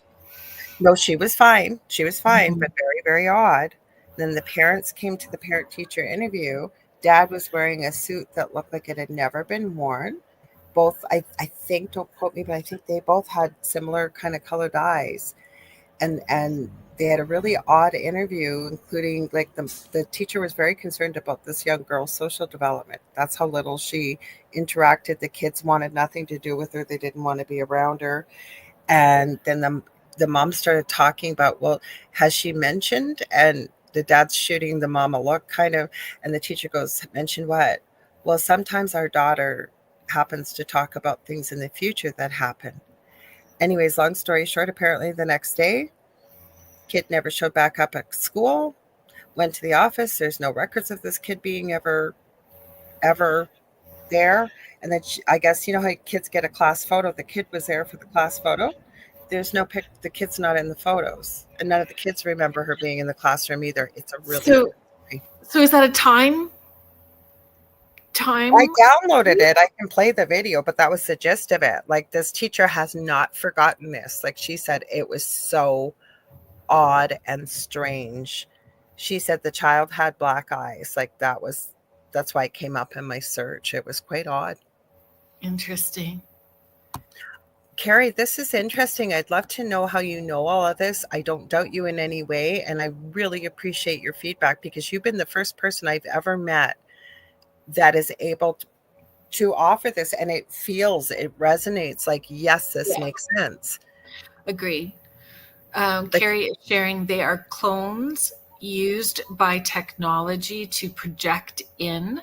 No, she was fine. She was fine, Mm-hmm. but very, very odd. Then the parents came to the parent-teacher interview. Dad was wearing a suit that looked like it had never been worn. Both, I think, don't quote me, but I think they both had similar kind of colored eyes. And they had a really odd interview, including the teacher was very concerned about this young girl's social development. That's how little she interacted. The kids wanted nothing to do with her. They didn't want to be around her. And then the mom started talking about, well, has she mentioned? And the dad's shooting the mom a look kind of, and the teacher goes, mention what? Well, sometimes our daughter happens to talk about things in the future that happen. Anyways, long story short, apparently the next day, kid never showed back up at school, went to the office. There's no records of this kid being ever there. And then I guess, how kids get a class photo. The kid was there for the class photo. There's no pic. The kid's not in the photos, and none of the kids remember her being in the classroom either. It's a really So, weird story. So is that a time? I downloaded it. I can play the video, but that was the gist of it. This teacher has not forgotten this. She said, it was so odd and strange. She said the child had black eyes. That's why it came up in my search. It was quite odd. Interesting. Carrie, this is interesting. I'd love to know how you know all of this. I don't doubt you in any way, and I really appreciate your feedback because you've been the first person I've ever met that is able to offer this, and it resonates yes, this makes sense. Agree. Carrie is sharing they are clones used by technology to project in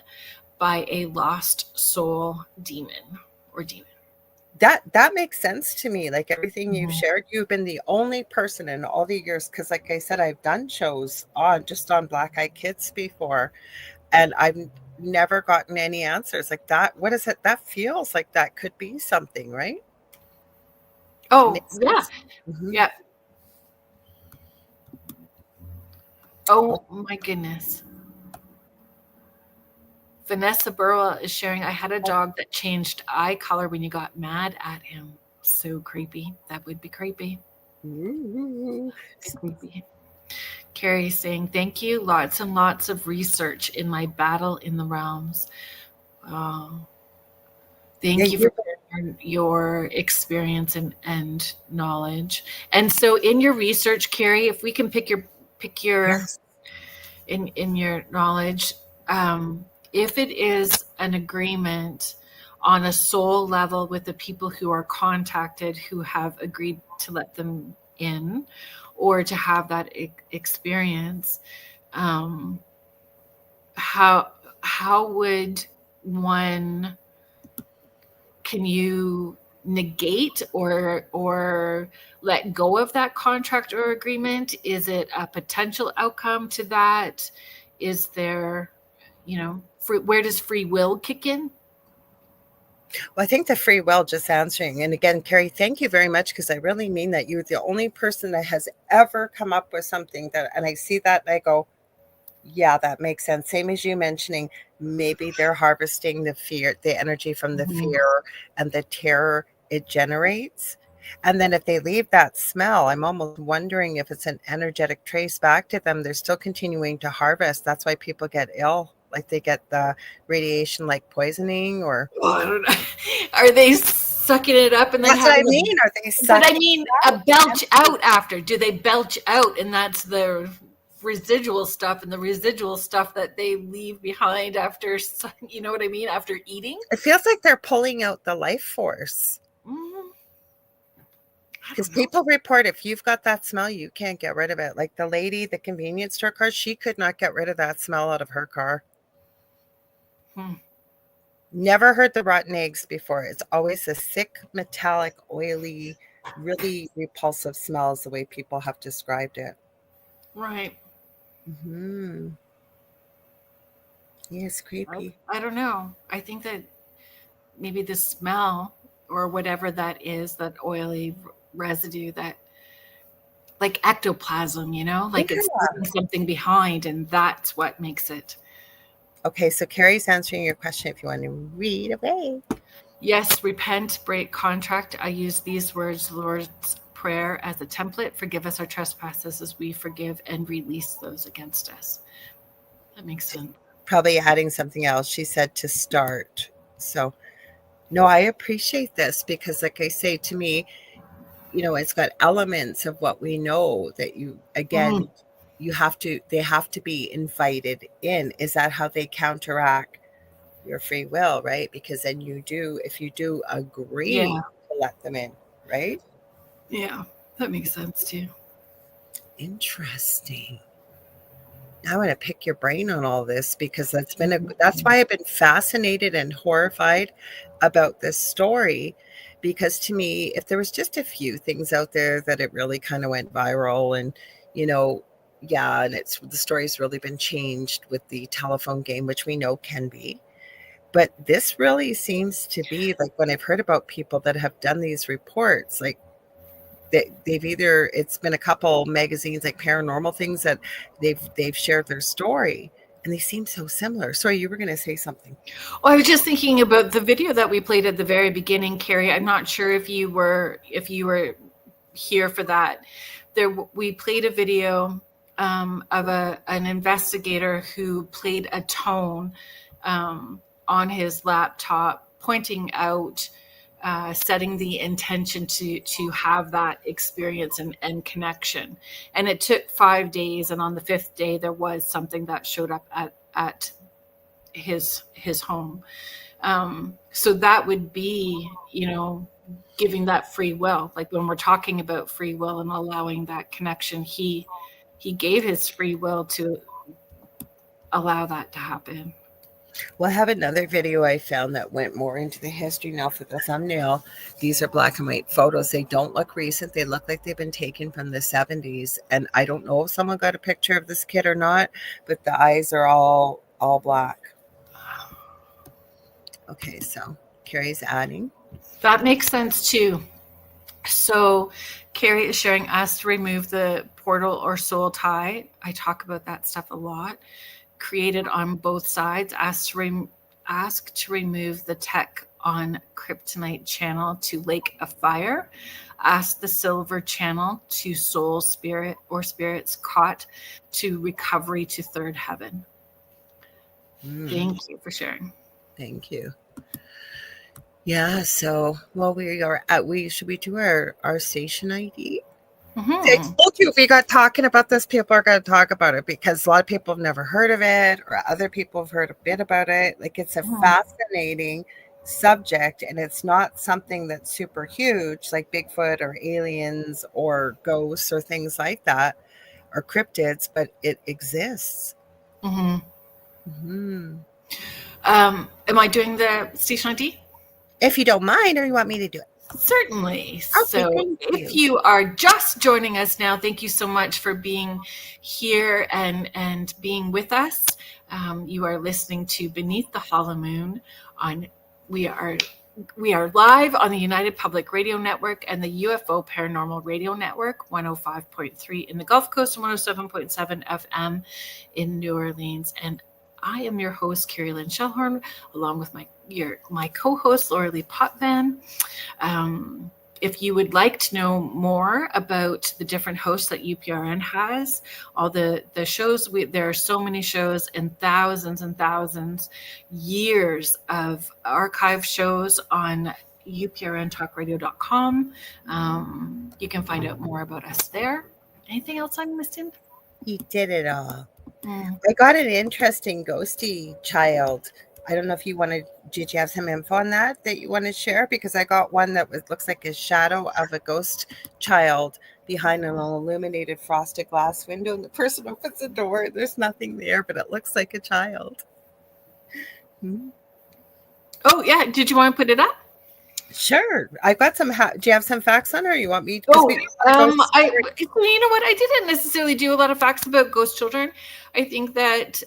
by a lost soul demon or demon. That makes sense to me. Everything you've shared, you've been the only person in all the years, because like I said, I've done shows on black-eyed kids before, and I've never gotten any answers like that. What is it? That feels like that could be something, right? Oh, yeah. Mm-hmm. Yeah. Oh my goodness. Vanessa Burwell is sharing, I had a dog that changed eye color when you got mad at him. So creepy. That would be creepy. Creepy. Carrie saying, thank you. Lots and lots of research in my battle in the realms. Thank you for your experience and knowledge. And so in your research, Carrie, if we can pick your yes. in your knowledge, if it is an agreement on a soul level with the people who are contacted who have agreed to let them in or to have that experience, how would one, can you negate or let go of that contract or agreement? Is it a potential outcome to that? Is there, where does free will kick in? Well, I think the free will, just answering. And again, Carrie, thank you very much, because I really mean that. You're the only person that has ever come up with something that, and I see that and I go, yeah, that makes sense. Same as you mentioning, maybe they're harvesting the fear, the energy from the fear and the terror it generates. And then if they leave that smell, I'm almost wondering if it's an energetic trace back to them. They're still continuing to harvest. That's why people get ill. Like they get the radiation like poisoning, or Well, I don't know. Are they sucking it up and then that's what I having mean. Are they but I sucking mean a belch out after? Do they belch out and that's the residual stuff, and the residual stuff that they leave behind after, you know what I mean, after eating? It feels like they're pulling out the life force. Because people report if you've got that smell, you can't get rid of it. Like the lady, the convenience store car, she could not get rid of that smell out of her car. Never heard the rotten eggs before. It's always a thick, metallic, oily, really repulsive smell is the way people have described it. Right. Yeah, it's creepy. I don't know. I think that maybe the smell or whatever that is, that oily residue, that like ectoplasm, you know, like it's leaving something behind, and that's what makes it. Okay, so Carrie's answering your question if you want to read away. Yes, repent, break contract. I use these words, the Lord's Prayer, as a template. Forgive us our trespasses as we forgive and release those against us. That makes sense. Probably adding something else. She said to start. So, no, I appreciate this, because like I say, to me, you know, it's got elements of what we know that you, again, they have to be invited in. Is that how they counteract your free will, right? Because then if you do agree to let them in, right? Yeah, that makes sense too. Interesting. I want to pick your brain on all this, because that's why I've been fascinated and horrified about this story. Because to me, if there was just a few things out there that it really kind of went viral, and, you know, yeah, and the story's really been changed with the telephone game, which we know can be. But this really seems to be like, when I've heard about people that have done these reports, like it's been a couple magazines like Paranormal things that they've shared their story, and they seem so similar. Sorry, you were going to say something. Well, I was just thinking about the video that we played at the very beginning, Carrie. I'm not sure if you were here for that. We played a video of an investigator who played a tone on his laptop, pointing out, setting the intention to have that experience and connection. And it took 5 days, and on the 5th day there was something that showed up at his home. So that would be, you know, giving that free will. Like when we're talking about free will and allowing that connection, he gave his free will to allow that to happen. Well, I have another video I found that went more into the history. Now for the thumbnail, these are black and white photos. They don't look recent. They look like they've been taken from the 70s. And I don't know if someone got a picture of this kid or not, but the eyes are all black. Okay, so Carrie's adding. That makes sense too. So Carrie is showing us to remove the portal or soul tie. I talk about that stuff a lot. Created on both sides. Ask to remove the tech on kryptonite channel to lake of fire. Ask the silver channel to soul spirit or spirits caught to recovery to third heaven. Thank you for sharing. Thank you. Yeah, so should we do our station ID? I told you, if we got talking about this, people are going to talk about it, because a lot of people have never heard of it, or other people have heard a bit about it. Like, it's a fascinating subject, and it's not something that's super huge like Bigfoot or aliens or ghosts or things like that, or cryptids, but it exists. Am I doing the station ID? If you don't mind, or you want me to do it? Certainly. Okay, so if you are just joining us now, thank you so much for being here and being with us. You are listening to Beneath the Hollow Moon. We are We are live on the United Public Radio Network and the UFO Paranormal Radio Network, 105.3 in the Gulf Coast and 107.7 FM in New Orleans. And I am your host, Kerrilynn Shellhorn, along with my co-host, Lorilei Potvin. If you would like to know more about the different hosts that UPRN has, all the shows, there are so many shows and thousands years of archive shows on uprntalkradio.com. You can find out more about us there. Anything else I'm missing? You did it all. I got an interesting ghosty child. I don't know if did you have some info on that you want to share? Because I got one that looks like a shadow of a ghost child behind an illuminated frosted glass window. And the person opens the door. There's nothing there, but it looks like a child. Oh, yeah. Did you want to put it up? Sure. I've got some. Do you have some facts on it, or you want me to? You know what? I didn't necessarily do a lot of facts about ghost children. I think that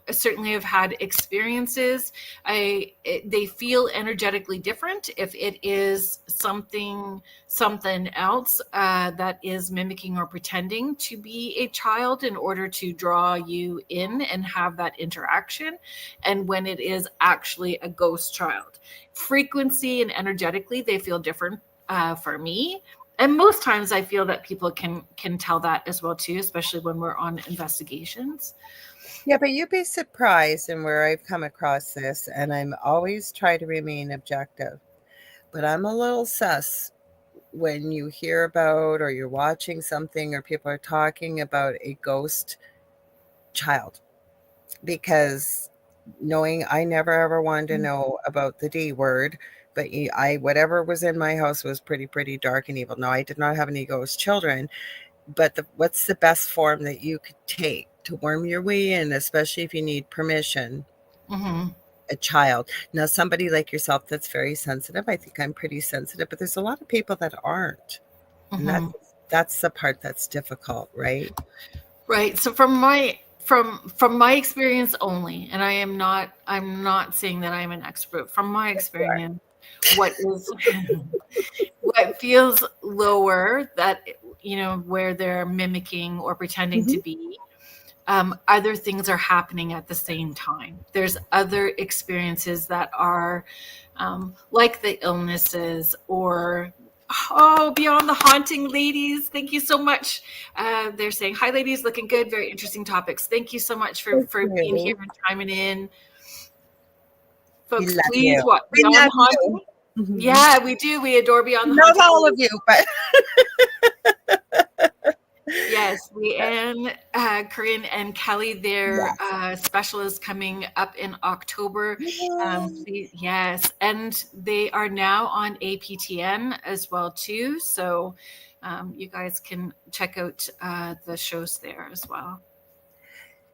certainly have had experiences. They feel energetically different if it is something else that is mimicking or pretending to be a child in order to draw you in and have that interaction, and when it is actually a ghost child. Frequency and energetically, they feel different for me. And most times I feel that people can tell that as well too, especially when we're on investigations. Yeah, but you'd be surprised in where I've come across this, and I'm always try to remain objective. But I'm a little sus when you hear about, or you're watching something, or people are talking about a ghost child, because knowing I never ever wanted to know about the D word, but whatever was in my house was pretty dark and evil. No, I did not have any ghost children, but what's the best form that you could take to worm your way in, especially if you need permission? A child. Now, somebody like yourself that's very sensitive, I think I'm pretty sensitive, but there's a lot of people that aren't. And that's the part that's difficult, right? Right. So from my experience only, and I'm not saying that I'm an expert. From my experience, what feels lower, that where they're mimicking or pretending to be, other things are happening at the same time. There's other experiences that are like the illnesses, or beyond the haunting. Ladies, thank you so much. They're saying, hi ladies, looking good, very interesting topics. Thank you so much for being here and chiming in. Folks, please watch Beyond Haunting. Yeah, we do. We adore Beyond the Haunting. Not all of you, but yes, Leanne, Corinne, and Kelly, their special is coming up in October. Yes, and they are now on APTN as well too. So you guys can check out the shows there as well.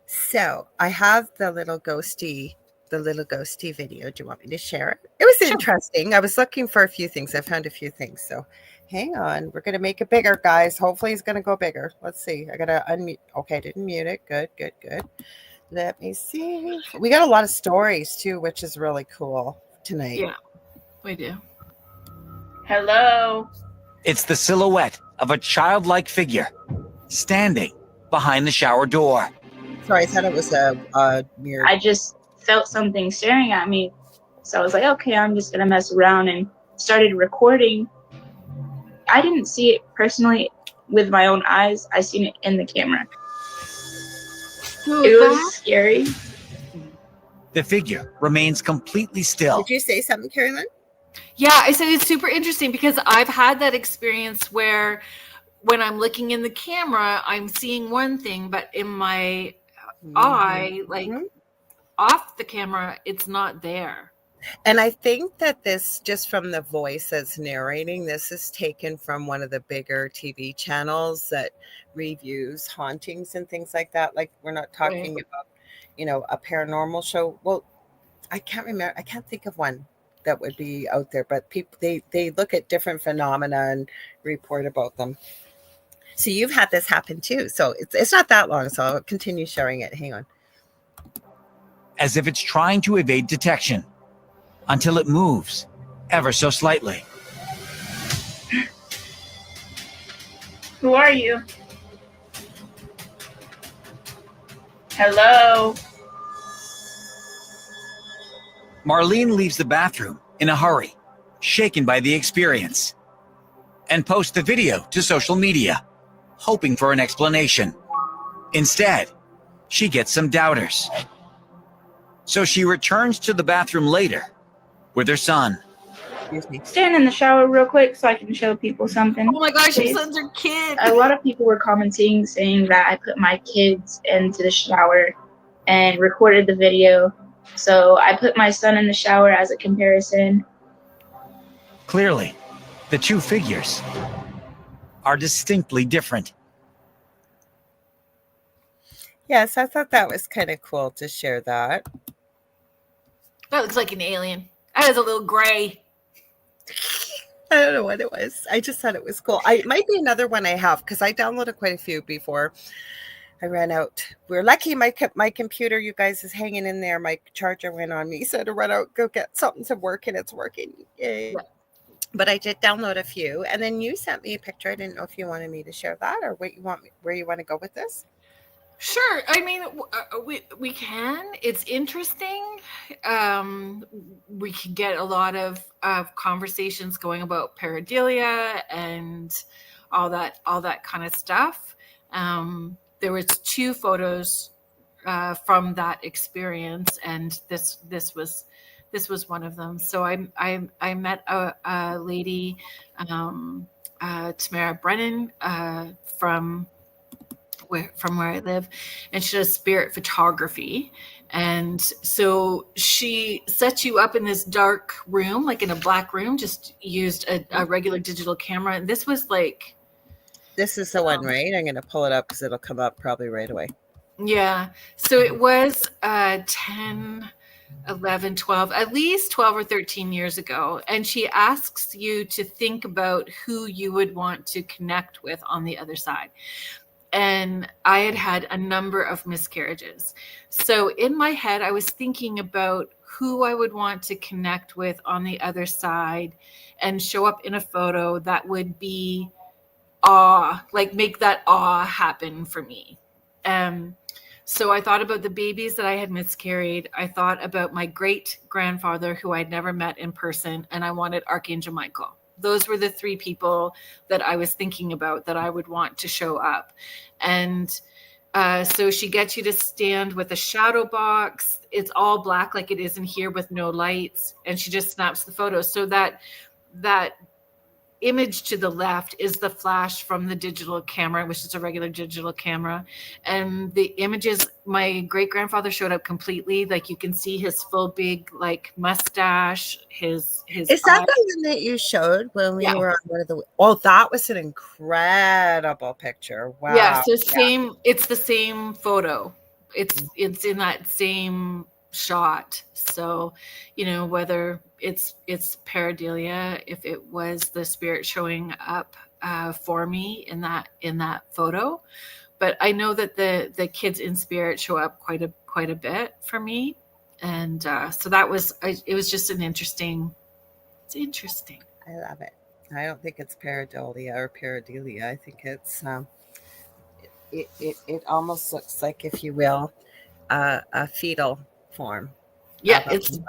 So I have the little ghosty video. Do you want me to share it? It was interesting. I was looking for a few things. I found a few things. So hang on. We're going to make it bigger, guys. Hopefully it's going to go bigger. Let's see. I got to unmute. Okay, didn't mute it. Good. Let me see. We got a lot of stories too, which is really cool tonight. Yeah, we do. Hello. It's the silhouette of a childlike figure standing behind the shower door. Sorry, I thought it was a mirror. I just felt something staring at me. So I was like, okay, I'm just going to mess around, and started recording. I didn't see it personally with my own eyes. I seen it in the camera. It was scary. The figure remains completely still. Did you say something, Kerrilynn? Yeah, I said it's super interesting because I've had that experience where when I'm looking in the camera, I'm seeing one thing, but in my eye, like off the camera, it's not there. And I think that this, just from the voice that's narrating, this is taken from one of the bigger TV channels that reviews hauntings and things like that. Like, we're not talking about, a paranormal show. Well, I can't remember. I can't think of one that would be out there, but people, they look at different phenomena and report about them. So you've had this happen too. So it's not that long. So I'll continue sharing it. Hang on. As if it's trying to evade detection, until it moves ever so slightly. Who are you? Hello? Marlene leaves the bathroom in a hurry, shaken by the experience, and posts the video to social media, hoping for an explanation. Instead, she gets some doubters. So she returns to the bathroom later with her son. Excuse me. Stand in the shower real quick so I can show people something. Oh my gosh, your please. son's your kid. A lot of people were commenting saying that I put my kids into the shower and recorded the video. So I put my son in the shower as a comparison. Clearly, the two figures are distinctly different. Yes, I thought that was kind of cool to share that. That looks like an alien. That is a little gray. I don't know what it was. I just thought it was cool. It might be another one I have because I downloaded quite a few before I ran out. We're lucky my computer, you guys, is hanging in there. My charger went on me, so to run out, go get something to work, and it's working. Yay. Yeah. But I did download a few, and then you sent me a picture. I didn't know if you wanted me to share that or where you want to go with this. Sure. I mean, we can. It's interesting. We can get a lot of conversations going about pareidolia and all that kind of stuff. There was 2 photos from that experience, and this was one of them. So I met a lady, Tamara Brennan, from where I live, and she does spirit photography. And so she sets you up in this dark room, like in a black room, just used a regular digital camera. And this was like, This is the one, right? I'm going to pull it up because it'll come up probably right away. yeah. So it was 10, 11, 12, at least 12 or 13 years ago. And she asks you to think about who you would want to connect with on the other side. And I had a number of miscarriages. So in my head, I was thinking about who I would want to connect with on the other side and show up in a photo that would be awe, like make that awe happen for me. So I thought about the babies that I had miscarried. I thought about my great grandfather who I'd never met in person, and I wanted Archangel Michael. Those were the 3 people that I was thinking about that I would want to show up. And so she gets you to stand with a shadow box. It's all black like it is in here with no lights. And she just snaps the photo. So that image to the left is the flash from the digital camera, which is a regular digital camera. And the images, my great grandfather showed up completely. Like you can see his full big like mustache, his Is that the one that you showed when we were on one of the? Oh, that was an incredible picture. Wow. Yeah. So it's the same photo. It's in that same shot. So, whether it's pareidolia, if it was the spirit showing up for me in that photo, but I know that the kids in spirit show up quite a bit for me, and so that was it was just interesting. It's interesting. I love it. I don't think it's pareidolia or pareidolia. I think it's it almost looks like, if you will, a fetal form. Yeah, it's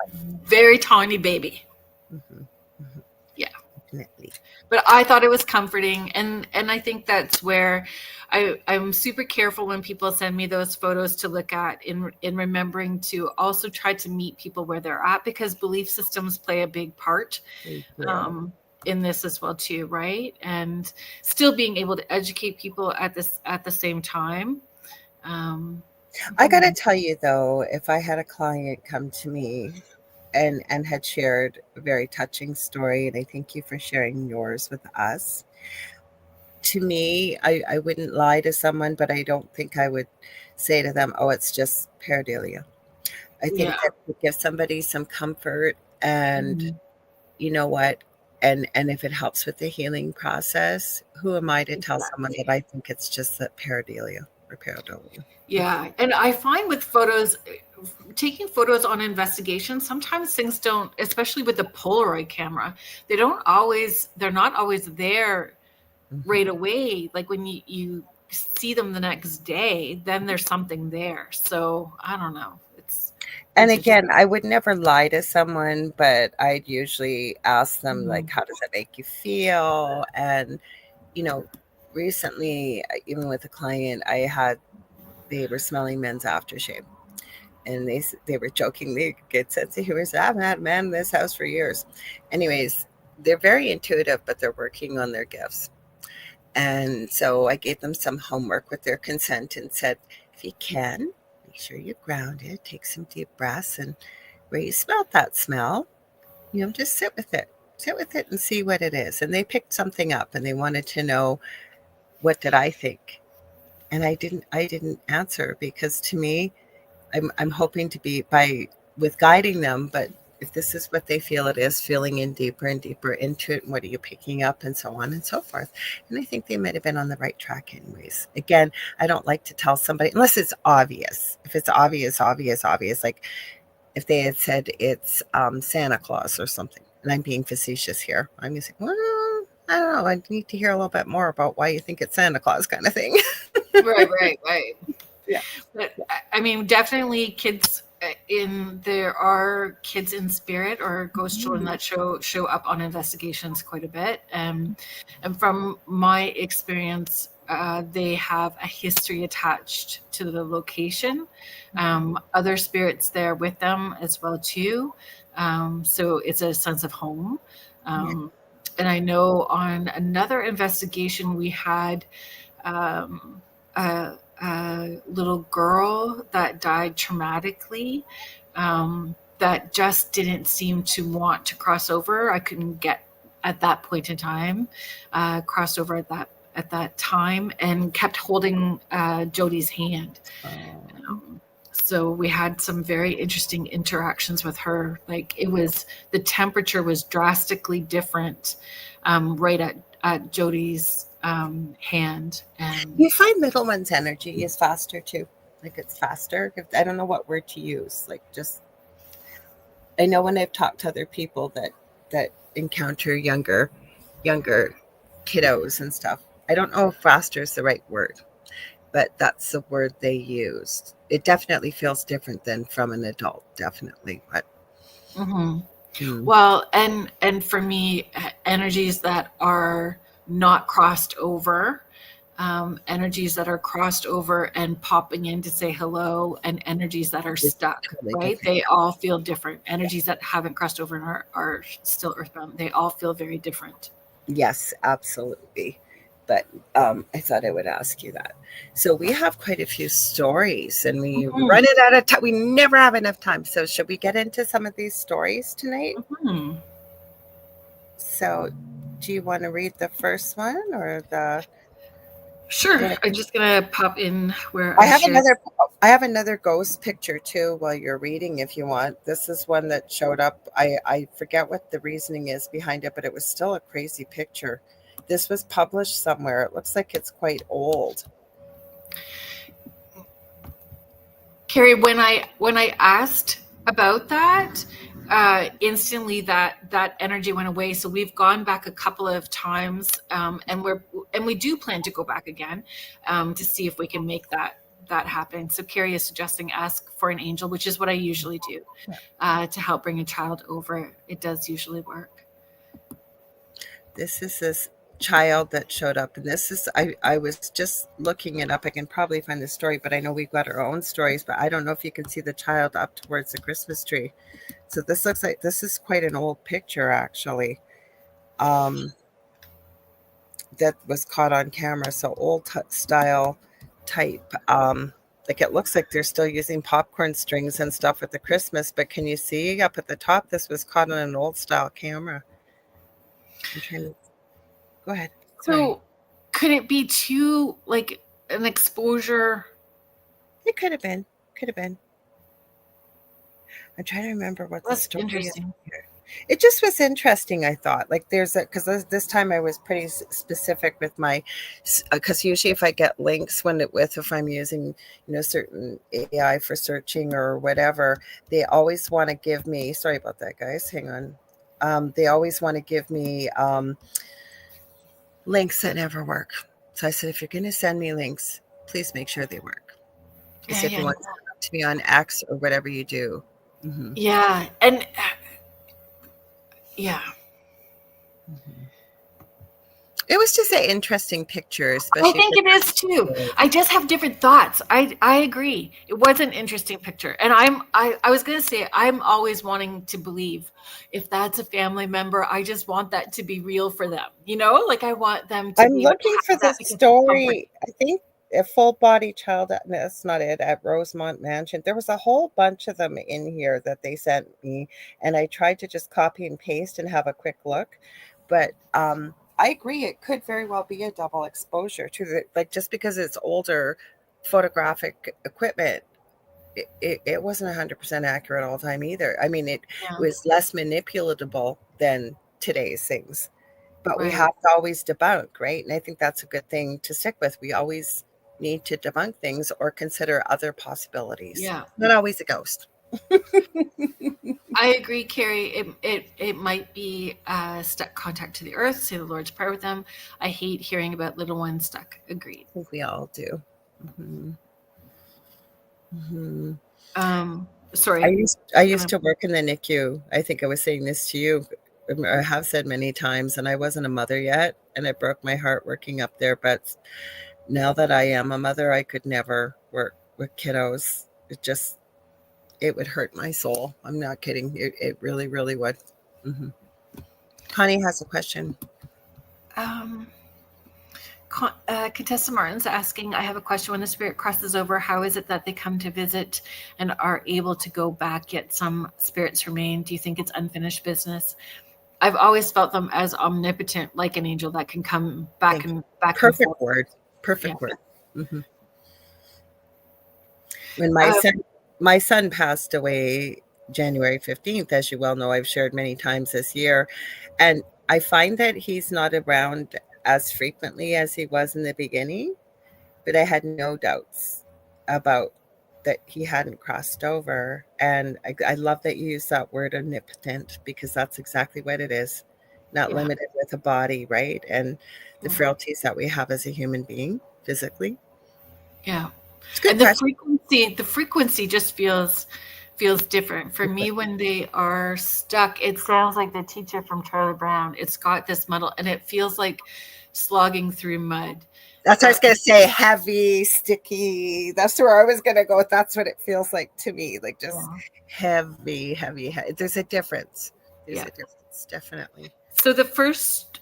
very tiny baby. Mm-hmm. Mm-hmm. Yeah, definitely. But I thought it was comforting, and I think that's where I'm super careful when people send me those photos to look at, in remembering to also try to meet people where they're at, because belief systems play a big part in this as well too, right? And still being able to educate people at the same time. I got to tell you, though, if I had a client come to me and had shared a very touching story, and I thank you for sharing yours with us. To me, I wouldn't lie to someone, but I don't think I would say to them, oh, it's just pareidolia. I think that would give somebody some comfort, and you know what? And if it helps with the healing process, who am I to tell someone that I think it's just that pareidolia? repairability. Yeah, and I find with photos, taking photos on investigation, sometimes things don't, especially with the Polaroid camera, they're not always there right away. Like when you see them the next day, then there's something there. So I don't know. And again, I would never lie to someone, but I'd usually ask them, like, how does it make you feel? And, you know, recently, even with a client, they were smelling men's aftershave. And they were joking. They get sense of humor. I've had men in this house for years. Anyways, they're very intuitive, but they're working on their gifts. And so I gave them some homework with their consent and said, if you can, make sure you're grounded, take some deep breaths, and where you smelled that smell, just sit with it. Sit with it and see what it is. And they picked something up and they wanted to know, what did I think? And I didn't answer, because to me, I'm hoping to be with guiding them, but if this is what they feel it is, feeling in deeper and deeper into it, and what are you picking up, and so on and so forth. And I think they might have been on the right track anyways. Again, I don't like to tell somebody unless it's obvious. If it's obvious, like if they had said it's Santa Claus or something, and I'm being facetious here, I'm going to say, well, I don't know, I need to hear a little bit more about why you think it's Santa Claus, kind of thing. Right. Yeah. But I mean, definitely kids there are kids in spirit or ghost children that show up on investigations quite a bit. And from my experience, they have a history attached to the location. Other spirits there with them as well too. So it's a sense of home. And I know on another investigation we had a little girl that died traumatically, that just didn't seem to want to cross over. I couldn't get at that point in time, crossed over at that time, and kept holding Jodi's hand. So we had some very interesting interactions with her. Like the temperature was drastically different right at Jodi's hand. And you find middle one's energy is faster too. Like it's faster. I don't know what word to use. Like I know when I've talked to other people that encounter younger kiddos and stuff. I don't know if faster is the right word, but that's the word they used. It definitely feels different than from an adult, definitely. But well, and for me, energies that are not crossed over, energies that are crossed over and popping in to say hello, and energies that are stuck, totally right? Different. They all feel different. Energies that haven't crossed over and are still earthbound, they all feel very different. Yes, absolutely. But I thought I would ask you that. So we have quite a few stories, and we run it out of time. We never have enough time. So should we get into some of these stories tonight? So do you want to read the first one or the... Sure. I'm just going to pop in where I have another ghost picture too while you're reading if you want. This is one that showed up. I forget what the reasoning is behind it, but it was still a crazy picture. This was published somewhere. It looks like it's quite old. Carrie, when I asked about that, instantly that energy went away. So we've gone back a couple of times, and we do plan to go back again to see if we can make that happen. So Carrie is suggesting ask for an angel, which is what I usually do to help bring a child over. It does usually work. This is this child that showed up, and this is I was just looking it up. I can probably find the story, but I know we've got our own stories, but I don't know if you can see the child up towards the Christmas tree. So this looks like this is quite an old picture actually, that was caught on camera. So old style type, like it looks like they're still using popcorn strings and stuff with the Christmas, but can you see up at the top, this was caught on an old style camera. I'm trying to... Go ahead. So could it be too like an exposure? It could have been. I'm trying to remember what the story is here. It just was interesting. I thought like there's a, because this time I was pretty specific with my, because usually if I get links if I'm using certain AI for searching or whatever, they always want to give me, sorry about that guys, hang on, they always want to give me links that never work. So I said, if you're going to send me links, please make sure they work. As if you want to send them to me on X or whatever you do. Mm-hmm. Yeah, and yeah. Mm-hmm. It was just an interesting picture, especially. I think it is too. I just have different thoughts. I agree. It was an interesting picture, and I was going to say I'm always wanting to believe if that's a family member, I just want that to be real for them. Like I want them to. I'm looking for the story. I think a full body child. That's not it. At Rosemont Mansion, there was a whole bunch of them in here that they sent me, and I tried to just copy and paste and have a quick look, but I agree. It could very well be a double exposure to the, like, just because it's older photographic equipment, it wasn't 100% accurate all the time either. I mean, it was less manipulatable than today's things, but we have to always debunk, right? And I think that's a good thing to stick with. We always need to debunk things or consider other possibilities. Yeah. Not always a ghost. I agree, Carrie. It might be stuck contact to the earth, say the Lord's Prayer with them. I hate hearing about little ones stuck. Agreed. I think we all do. Mm-hmm. Mm-hmm. Sorry. I used to work in the NICU. I think I was saying this to you. I have said many times, and I wasn't a mother yet, and it broke my heart working up there. But now that I am a mother, I could never work with kiddos. It would hurt my soul. I'm not kidding. It really, really would. Mm-hmm. Connie has a question. Contessa Martin's asking, I have a question. When the spirit crosses over, how is it that they come to visit and are able to go back, yet some spirits remain? Do you think it's unfinished business? I've always felt them as omnipotent, like an angel that can come back and back. Perfect word. Perfect word. Mm-hmm. When my son passed away January 15th, as you well know, I've shared many times this year, and I find that he's not around as frequently as he was in the beginning, but I had no doubts about that he hadn't crossed over. And I love that you use that word omnipotent, because that's exactly what it is. Not limited with a body, right? And the frailties that we have as a human being physically. Yeah. And the frequency just feels different for me when they are stuck. It sounds like the teacher from Charlie Brown. It's got this muddle, and it feels like slogging through mud. That's what I was going to say. Heavy, sticky. That's where I was going to go. That's what it feels like to me. Like just heavy. There's a difference. There's a difference, definitely. So the first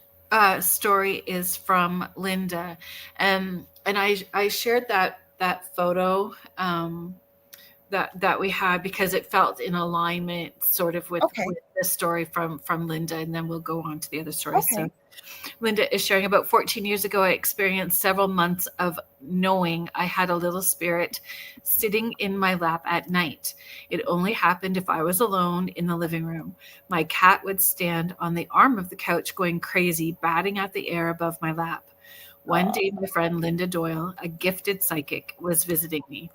story is from Linda, and I shared that photo that we had because it felt in alignment sort of with the story from Linda, and then we'll go on to the other stories. Okay. So Linda is sharing, about 14 years ago, I experienced several months of knowing I had a little spirit sitting in my lap at night. It only happened if I was alone in the living room. My cat would stand on the arm of the couch going crazy, batting at the air above my lap. One day, my friend Linda Doyle, a gifted psychic, was visiting me.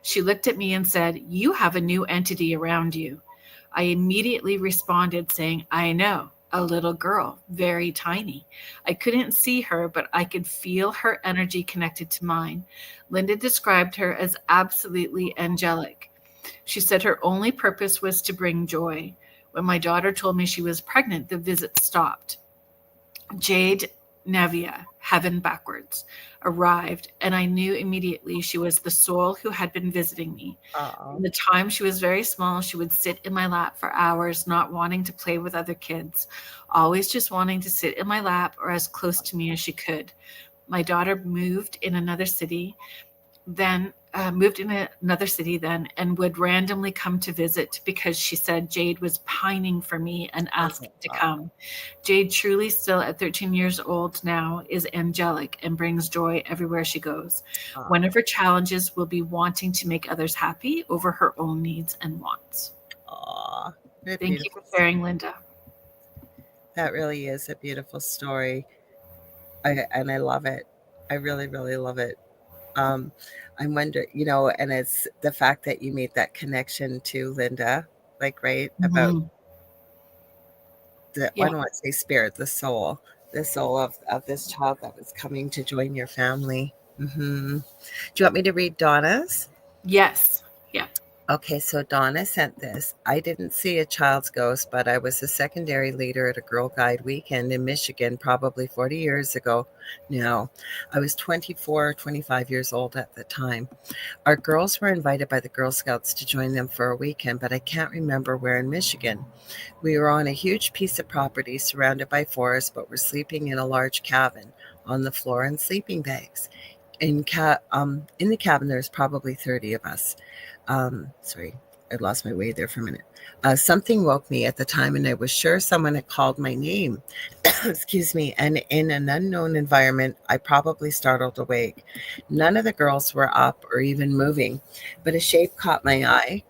She looked at me and said, "You have a new entity around you." I immediately responded saying, "I know, a little girl, very tiny." I couldn't see her, but I could feel her energy connected to mine. Linda described her as absolutely angelic. She said her only purpose was to bring joy. When my daughter told me she was pregnant, the visit stopped. Jade Nevia, heaven backwards, arrived, and I knew immediately she was the soul who had been visiting me. From the time she was very small, she would sit in my lap for hours, not wanting to play with other kids, always just wanting to sit in my lap or as close to me as she could. My daughter moved in another city then and would randomly come to visit because she said Jade was pining for me and asking to come. Jade, truly still at 13 years old now, is angelic and brings joy everywhere she goes. One of her challenges will be wanting to make others happy over her own needs and wants. Thank you for sharing, Linda. That really is a beautiful story. And I love it. I really, really love it. Um, I'm wondering, and it's the fact that you made that connection to Linda, like, right, about Mhm. I Yeah. don't want to say spirit, the soul of this child that was coming to join your family. Do you want me to read Donna's? Yes. Yeah. Okay, so Donna sent this. I didn't see a child's ghost, but I was a secondary leader at a Girl Guide weekend in Michigan probably 40 years ago now. I was 24, 25 years old at the time. Our girls were invited by the Girl Scouts to join them for a weekend, but I can't remember where in Michigan. We were on a huge piece of property surrounded by forest, but were sleeping in a large cabin on the floor in sleeping bags. In the cabin, there's probably 30 of us. Sorry, I lost my way there for a minute. Something woke me at the time, and I was sure someone had called my name. Excuse me. And in an unknown environment, I probably startled awake. None of the girls were up or even moving, but a shape caught my eye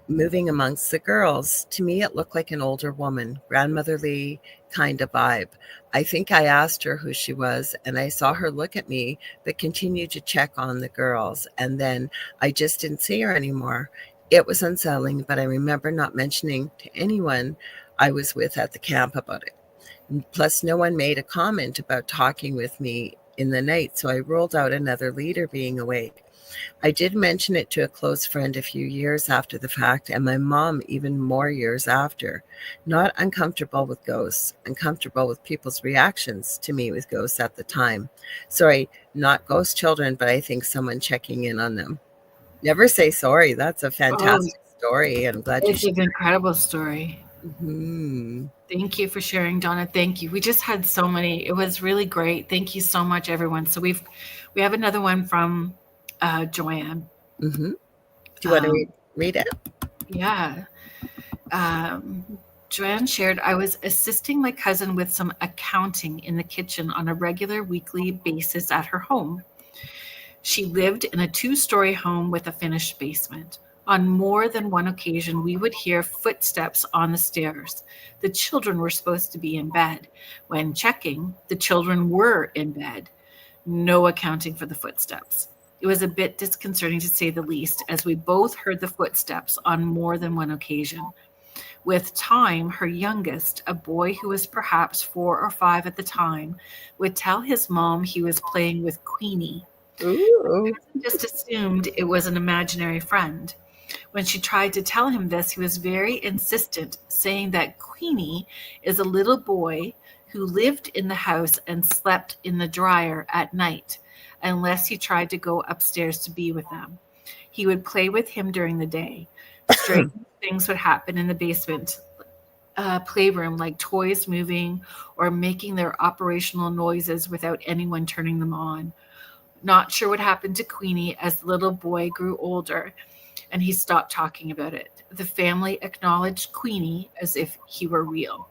moving amongst the girls. To me, it looked like an older woman, grandmotherly kind of vibe. I think I asked her who she was, and I saw her look at me, but continued to check on the girls. And then I just didn't see her anymore. It was unsettling, but I remember not mentioning to anyone I was with at the camp about it. Plus, no one made a comment about talking with me in the night, so I ruled out another leader being awake. I did mention it to a close friend a few years after the fact, and my mom even more years after. Not uncomfortable with ghosts, uncomfortable with people's reactions to me with ghosts at the time. Sorry, not ghost children, but I think someone checking in on them. Never say sorry. That's a Oh, fantastic story, and I'm glad you it's shared. an incredible story. Mhm. Thank you for sharing, Donna. Thank you. We just had so many. It was really great. Thank you so much, everyone. So we have another one from Joanne. Do you want to read it? Yeah. Joanne shared, I was assisting my cousin with some accounting in the kitchen on a regular weekly basis at her home. She lived in a 2-story home with a finished basement. On more than one occasion, we would hear footsteps on the stairs. The children were supposed to be in bed. When checking, the children were in bed. No accounting for the footsteps. It was a bit disconcerting to say the least, as we both heard the footsteps on more than one occasion. With time, her youngest, a boy who was perhaps 4 or 5 at the time, would tell his mom he was playing with Queenie. Ooh. Just assumed it was an imaginary friend. When she tried to tell him this, he was very insistent, saying that Queenie is a little boy who lived in the house and slept in the dryer at night, unless he tried to go upstairs to be with them. He would play with him during the day. Strange things would happen in the basement playroom, like toys moving or making their operational noises without anyone turning them on. Not sure what happened to Queenie as the little boy grew older, and he stopped talking about it. The family acknowledged Queenie as if he were real.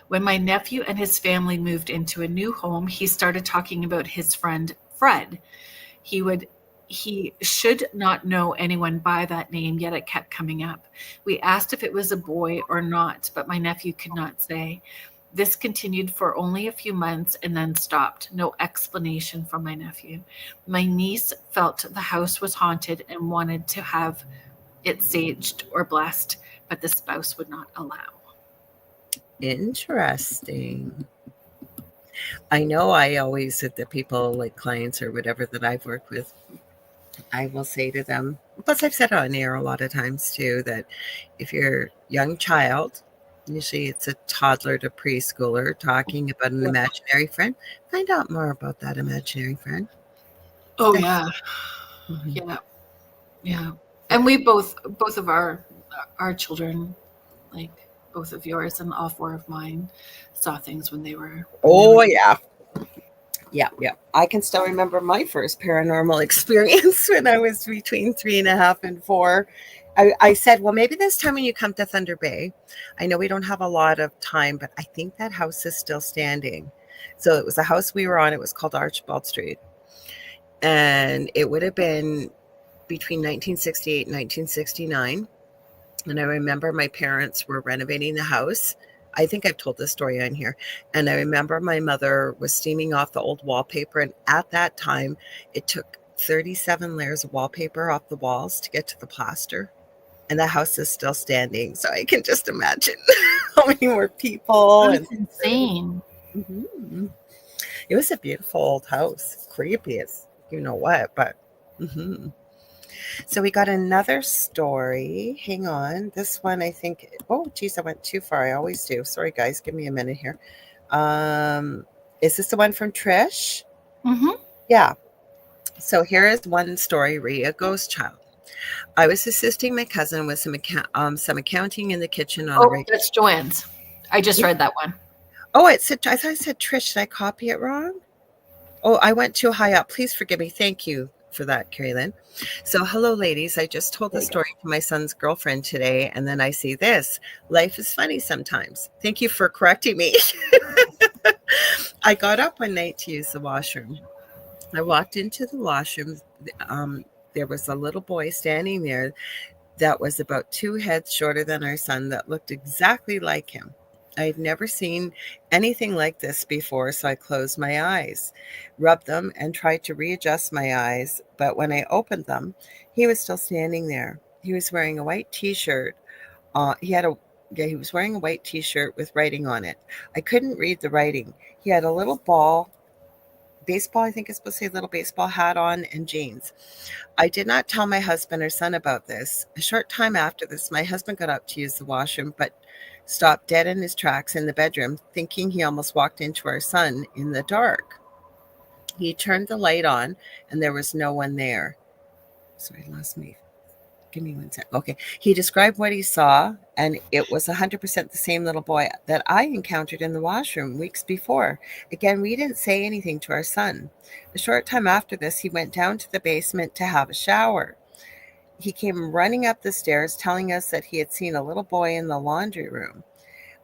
When my nephew and his family moved into a new home, he started talking about his friend Fred. He should not know anyone by that name, yet it kept coming up. We asked if it was a boy or not, but my nephew could not say. This continued for only a few months and then stopped. No explanation from my nephew. My niece felt the house was haunted and wanted to have it saged or blessed, but the spouse would not allow. Interesting. I know I always, at the people like clients or whatever that I've worked with, I will say to them, plus I've said it on air a lot of times too, that if your young child, usually it's a toddler to preschooler, talking about an imaginary friend, find out more about that imaginary friend. Oh yeah, Mhm. yeah. And we both of our children, like both of yours and all 4 of mine, saw things when they were. Oh yeah. Yeah. I can still remember my first paranormal experience when I was between 3.5 and 4. I said, well, maybe this time when you come to Thunder Bay, I know we don't have a lot of time, but I think that house is still standing. So it was a house we were on. It was called Archibald Street. And it would have been between 1968 and 1969. And I remember my parents were renovating the house. I think I've told this story on here. And I remember my mother was steaming off the old wallpaper. And at that time, it took 37 layers of wallpaper off the walls to get to the plaster. And the house is still standing. So I can just imagine how many more people. That's insane. Mm-hmm. It was a beautiful old house. Creepy as you know what, but mm-hmm. So we got another story. Hang on. This one, I think. Oh, geez, I went too far. I always do. Sorry, guys. Give me a minute here. Is this the one from Trish? Mm-hmm. Yeah. So here is one story, Rhea Ghost Child. I was assisting my cousin with some accounting in the kitchen on a regular. That's Joanne's. I just read that one. Oh, I thought I said Trish. Did I copy it wrong? Oh, I went too high up. Please forgive me. Thank you for that, Kerrilynn. So, hello, ladies. I just told the story to my son's girlfriend today, and then I see this. Life is funny sometimes. Thank you for correcting me. I got up one night to use the washroom. I walked into the washroom. There was a little boy standing there that was about 2 heads shorter than our son that looked exactly like him. I'd never seen anything like this before, so I closed my eyes, rubbed them, and tried to readjust my eyes. But when I opened them, he was still standing there. He was wearing a white T-shirt. He was wearing a white T-shirt with writing on it. I couldn't read the writing. He had a little baseball, I think it's supposed to say little baseball hat on, and jeans. I did not tell my husband or son about this. A short time after this, my husband got up to use the washroom, but stopped dead in his tracks in the bedroom, thinking he almost walked into our son in the dark. He turned the light on, and there was no one there. Sorry, I lost me. Give me 1 second. Okay. He described what he saw, and it was 100% the same little boy that I encountered in the washroom weeks before. Again, we didn't say anything to our son. A short time after this, he went down to the basement to have a shower. He came running up the stairs, telling us that he had seen a little boy in the laundry room.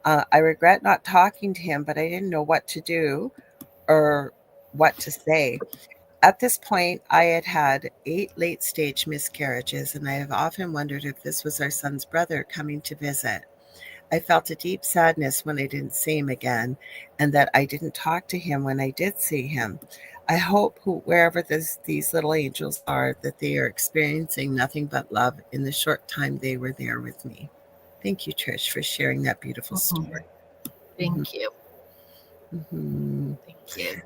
I regret not talking to him, but I didn't know what to do or what to say. At this point, I had had 8 late-stage miscarriages, and I have often wondered if this was our son's brother coming to visit. I felt a deep sadness when I didn't see him again, and that I didn't talk to him when I did see him. I hope wherever these little angels are, that they are experiencing nothing but love in the short time they were there with me. Thank you, Trish, for sharing that beautiful story. Thank you. Mm-hmm. Thank you.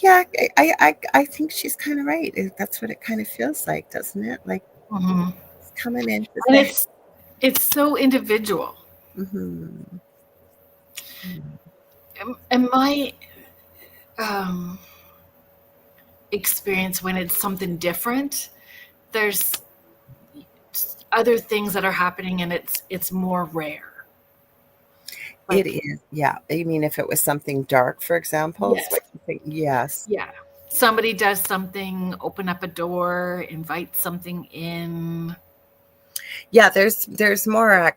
Yeah, I think she's kind of right. That's what it kind of feels like, doesn't it? Like it's coming in. And it's so individual. Mm-hmm. And my experience, when it's something different, there's other things that are happening, and it's more rare. It is, yeah. I mean, if it was something dark, for example, yes. What you think? Yes. Yeah. Somebody does something, open up a door, invite something in. Yeah, there's more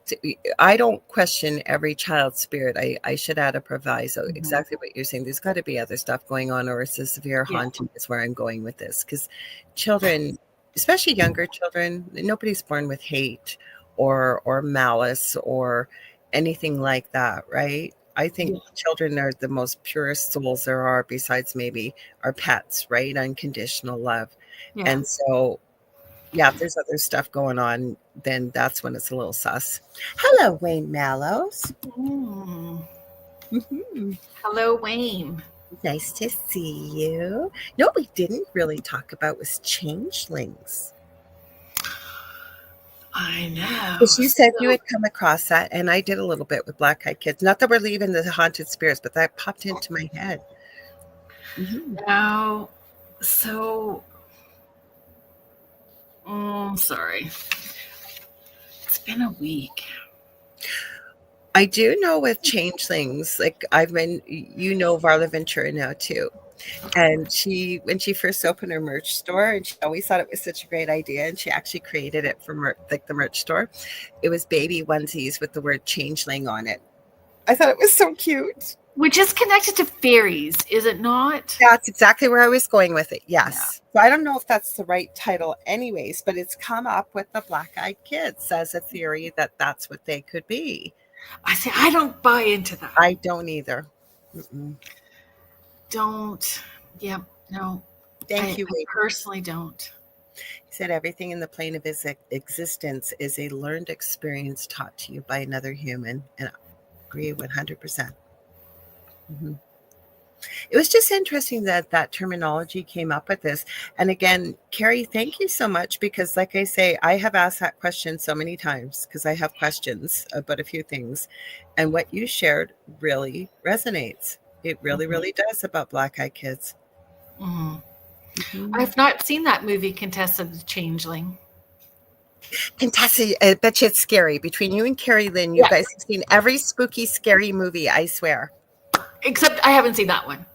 I don't question every child's spirit. I should add a proviso. Mm-hmm. Exactly what you're saying. There's got to be other stuff going on, or it's a severe haunting is where I'm going with this. Because children, especially younger children, nobody's born with hate or malice or anything like that, right? I think children are the most purest souls there are, besides maybe our pets, right? Unconditional love. Yeah. And so, yeah, if there's other stuff going on, then that's when it's a little sus. Hello, Wayne Mallows. Mm-hmm. Hello, Wayne. Nice to see you. No, we didn't really talk about was changelings. I know. Because you said you had come across that, and I did a little bit with Black Eyed Kids. Not that we're leaving the haunted spirits, but that popped into my head. Mm-hmm. Now, so, sorry. It's been a week. I do know with changelings, like Varla Ventura now too. And when she first opened her merch store, and she always thought it was such a great idea, and she actually created it for the merch store. It was baby onesies with the word changeling on it. I thought it was so cute. Which is connected to fairies, is it not? That's exactly where I was going with it. Yes. Yeah. So I don't know if that's the right title anyways, but it's come up with the Black Eyed Kids as a theory that that's what they could be. I say I don't buy into that. I don't either. Mm-mm. Don't. Yep. No. Thank you. I personally don't. He said everything in the plane of his existence is a learned experience taught to you by another human, and I agree 100%. Mm-hmm. It was just interesting that that terminology came up with this. And again, Kerry, thank you so much, because like I say, I have asked that question so many times because I have questions about a few things. And what you shared really resonates. It really, really does about Black Eyed Kids. Mm-hmm. Mm-hmm. I've not seen that movie, Contessa the Changeling. Contessa, I bet you it's scary. Between you and Kerrilynn, you guys have seen every spooky, scary movie, I swear. Except I haven't seen that one.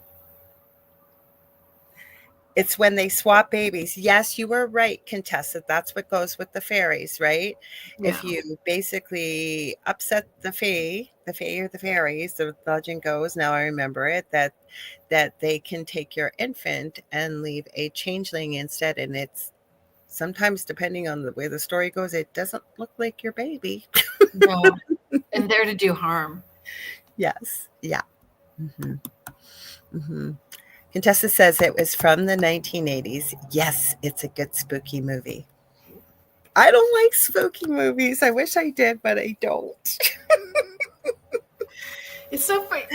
It's when they swap babies. Yes, you were right, Contessa. That's what goes with the fairies, right? Yeah. If you basically upset the fae or the fairies, the legend goes, now I remember it, that they can take your infant and leave a changeling instead. And it's sometimes, depending on the way the story goes, it doesn't look like your baby. No. And they're to do harm. Yes. Yeah. Mm-hmm. Mm-hmm. Contessa says it was from the 1980s. Yes, it's a good spooky movie. I don't like spooky movies. I wish I did, but I don't. It's so funny.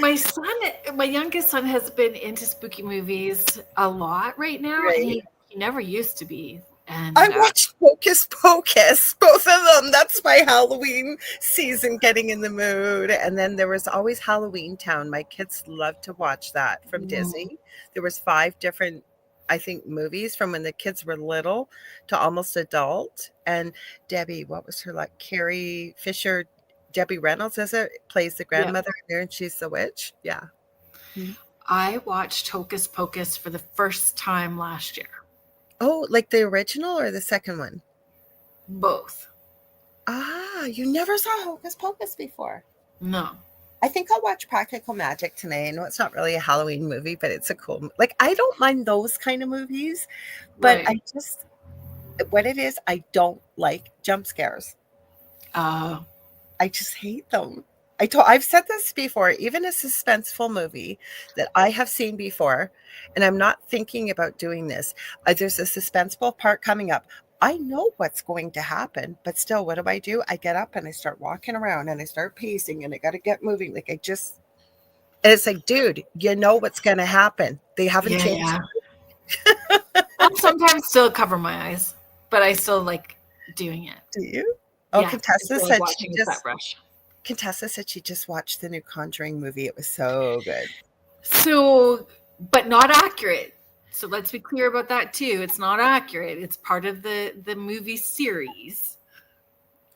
My youngest son has been into spooky movies a lot right now. Right. And he never used to be. And I watched Hocus Pocus, both of them. That's my Halloween season, getting in the mood. And then there was always Halloween Town. My kids loved to watch that from Disney. There was 5 different, I think, movies from when the kids were little to almost adult. And Debbie, what was her like? Carrie Fisher, Debbie Reynolds, is it? Plays the grandmother there, and she's the witch. Yeah. I watched Hocus Pocus for the first time last year. Oh, like the original or the second one? Both. Ah, you never saw Hocus Pocus before? No. I think I'll watch Practical Magic tonight. I know it's not really a Halloween movie, but it's a cool, like, I don't mind those kind of movies, but I just, what it is, I don't like jump scares. I just hate them. I've said this before, even a suspenseful movie that I have seen before, and I'm not thinking about doing this. There's a suspenseful part coming up. I know what's going to happen, but still, what do? I get up and I start walking around and I start pacing and I got to get moving. Like, and it's like, dude, you know what's going to happen. They haven't changed. Yeah. I'll sometimes still cover my eyes, but I still like doing it. Do you? Oh, yeah, Contessa said Contessa said she just watched the new Conjuring movie. It was so good. So, but not accurate. So let's be clear about that too. It's not accurate. It's part of the movie series.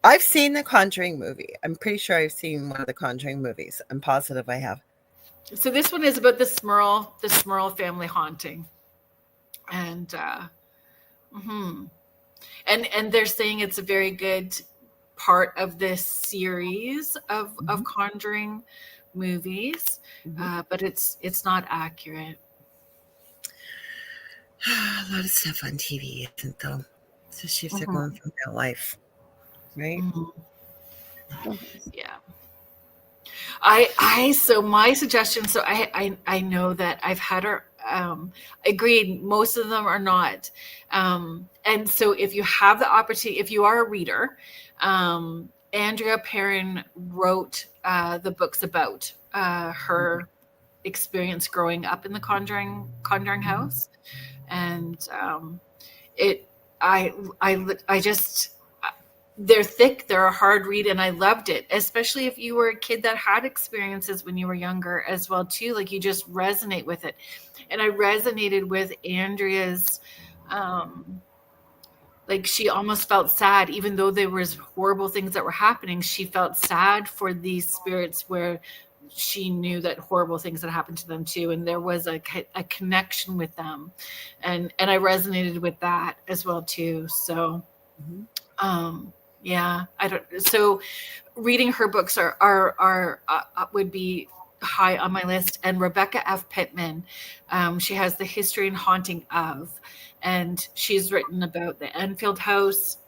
I've seen the Conjuring movie. I'm pretty sure I've seen one of the Conjuring movies. I'm positive I have. So this one is about the Smurl family haunting. And and they're saying it's a very good part of this series of Conjuring movies, but it's not accurate. A lot of stuff on TV isn't, though, especially if they're going from real life, right? Yeah. So my suggestion, so I know that I've had her agreed, most of them are not, and so if you have the opportunity, if you are a reader, Andrea Perrin wrote the books about her experience growing up in the Conjuring house, and I just, they're thick, they're a hard read, and I loved it, especially if you were a kid that had experiences when you were younger as well too. Like, you just resonate with it, and I resonated with Andrea's. Like, she almost felt sad, even though there was horrible things that were happening. She felt sad for these spirits where she knew that horrible things had happened to them too, and there was a connection with them, and I resonated with that as well too. So, yeah, so reading her books are would be high on my list. And Rebecca F. Pittman, she has The History and Haunting of, and she's written about the Enfield House.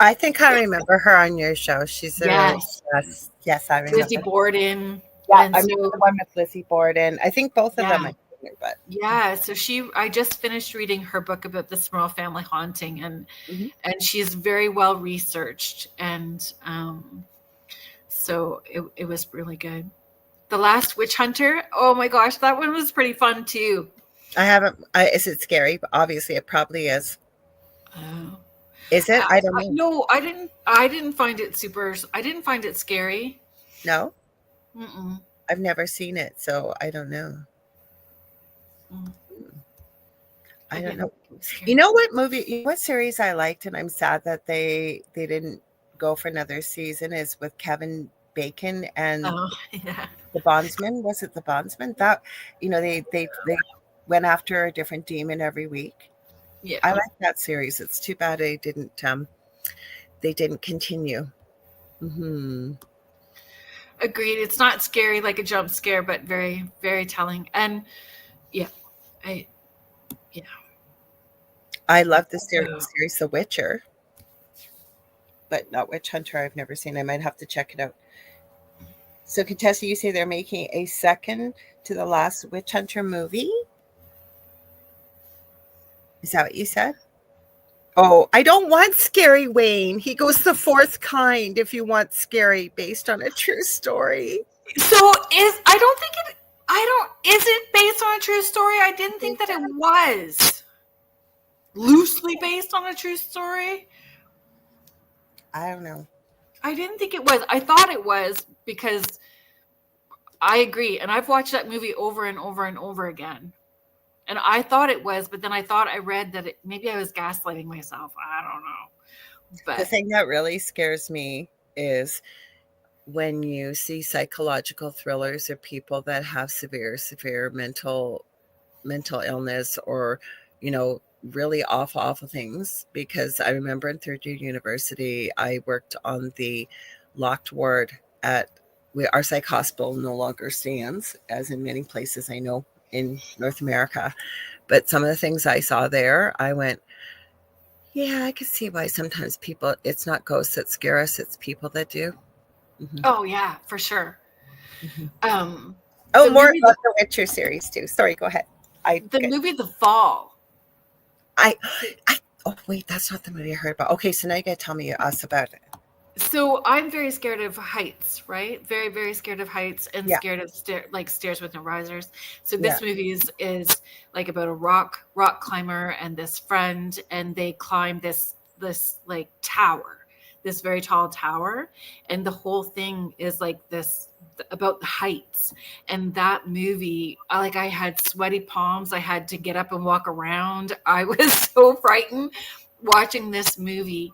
I think I remember her on your show. She's yes, Yes, I remember. Lizzie Borden. Yeah, And I remember the one with Lizzie Borden. I think both of them. But yeah, so I just finished reading her book about the Smurl family haunting, and she's very well researched, and so it was really good. The Last Witch Hunter. Oh my gosh, that one was pretty fun too. I haven't. Is it scary? Obviously, it probably is. Is it? I don't know. No, I didn't find it super. I didn't find it scary. No. Mm-mm. I've never seen it, so I don't know. I don't know. You know what movie? What series I liked, and I'm sad that they didn't go for another season. Is with Kevin Bacon and the Bondsman. Was it the Bondsman? That they went after a different demon every week. Yeah, I like that series. It's too bad they didn't continue. Agreed. It's not scary like a jump scare, but very, very telling. And I love the series The Witcher, but not Witch Hunter. I've never seen. I might have to check it out. So, Contessa, you say they're making a second to the last Witch Hunter movie? Is that what you said? Oh, I don't want scary, Wayne. He goes the fourth kind if you want scary based on a true story. So is it based on a true story? I didn't think that it was. Loosely based on a true story? I don't know. I didn't think it was. I thought it was, because I agree. And I've watched that movie over and over and over again. And I thought it was, but then I thought I read that maybe I was gaslighting myself. I don't know. But the thing that really scares me is when you see psychological thrillers of people that have severe mental illness, or, really awful things. Because I remember in third year university, I worked on the locked ward at our psych hospital. No longer stands, as in many places I know in North America. But some of the things I saw there, I went, yeah, I could see why sometimes people, it's not ghosts that scare us, it's people that do. Oh yeah, for sure. More about the Witcher series too. Sorry, go ahead. Movie The Fall. Oh wait, that's not the movie I heard about. Okay, so now you gotta tell me about it. So I'm very scared of heights, right? Very, very scared of heights, and scared of stairs with no risers. So this movie is like about a rock climber and this friend, and they climb this like tower, this very tall tower, and the whole thing is like this about the heights. And that movie, I had sweaty palms. I had to get up and walk around. I was so frightened watching this movie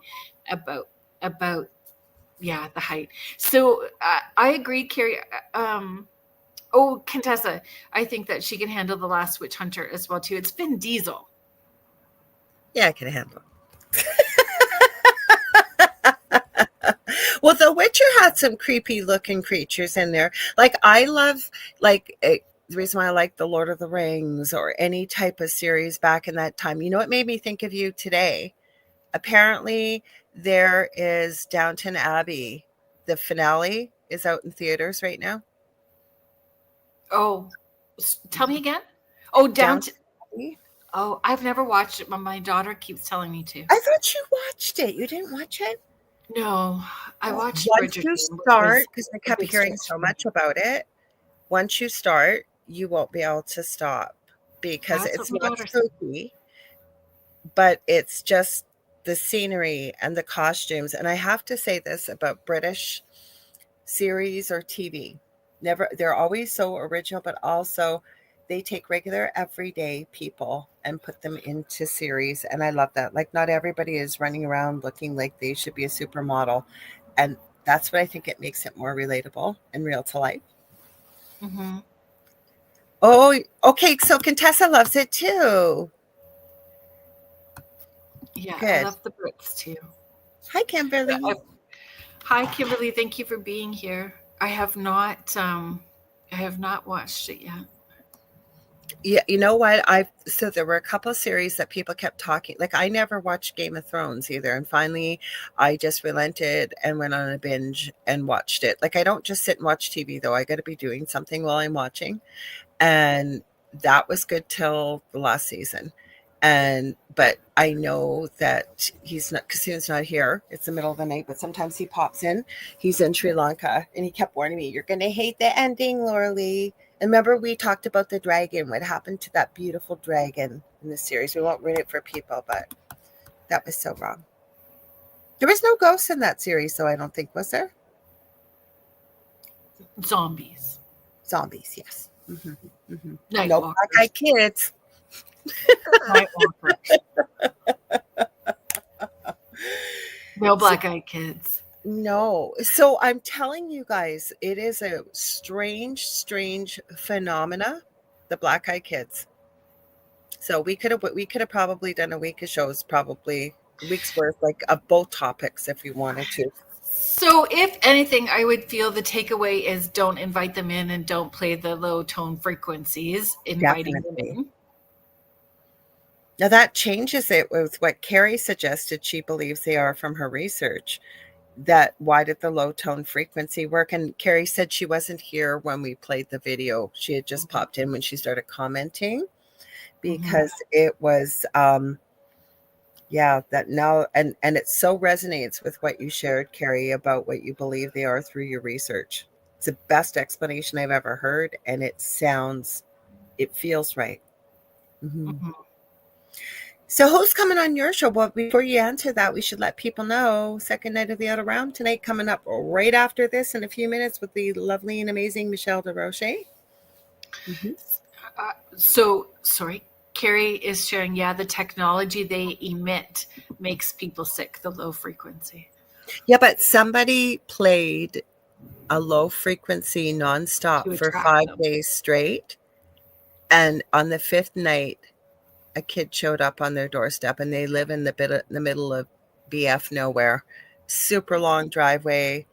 about the height. So I agree, Carrie. Contessa, I think that she can handle The Last Witch Hunter as well too. It's Vin Diesel. Yeah, I can handle it. Well, The Witcher had some creepy looking creatures in there. I love the reason why I like the Lord of the Rings or any type of series back in that time. You know what made me think of you today? Apparently there is Downton Abbey. The finale is out in theaters right now. Oh, tell me again. Oh, Downton Abbey. Oh, I've never watched it, but my daughter keeps telling me to. I thought you watched it. You didn't watch it? No, I watched Once you start, because I kept hearing so much about it. Once you start, you won't be able to stop, because it's not spooky, but it's just the scenery and the costumes. And I have to say this about British series or TV. They're always so original, but also they take regular everyday people and put them into series. And I love that. Not everybody is running around looking like they should be a supermodel. And that's what I think it makes it more relatable and real to life. Mm-hmm. Oh, okay. So Contessa loves it too. Yeah, good. I love the Brits too. Hi, Kimberly. Hi, Kimberly. Thank you for being here. I have not watched it yet. Yeah, you know what? So there were a couple of series that people kept talking. Like I never watched Game of Thrones either, and finally, I just relented and went on a binge and watched it. Like I don't just sit and watch TV though. I got to be doing something while I'm watching, and that was good till the last season. And but I know that he's not because he's not here. It's the middle of the night, but sometimes he pops in. He's in Sri Lanka, and he kept warning me, "You're going to hate the ending, Lorilei." And remember, we talked about the dragon. What happened to that beautiful dragon in the series? We won't ruin it for people, but that was so wrong. There was no ghosts in that series, though. I don't think, was there? Zombies. Zombies, yes. Night No walkers. black-eyed kids. Night walkers. No black-eyed kids. No. So I'm telling you guys, it is a strange phenomena, the black-eyed kids. So we could have probably done a week of shows, probably a week's worth, like of both topics if you wanted to. So if anything, I would feel the takeaway is don't invite them in and don't play the low tone frequencies, inviting Definitely. them in. Now that changes it with what Carrie suggested she believes they are from her research. That why did the low tone frequency work? And Carrie said she wasn't here when we played the video. She had just popped in when she started commenting because it was that now and it so resonates with what you shared, Carrie, about what you believe they are through your research. It's the best explanation I've ever heard, and it feels right. So who's coming on your show? Well, before you answer that, we should let people know second night of the Outer Round tonight, coming up right after this in a few minutes with the lovely and amazing Michelle DeRoche. So, sorry, Carrie is sharing, the technology they emit makes people sick, the low frequency. Yeah, but somebody played a low frequency nonstop for 5 days straight. And on the 5th night, a kid showed up on their doorstep, and they live in the middle of BF nowhere. Super long driveway.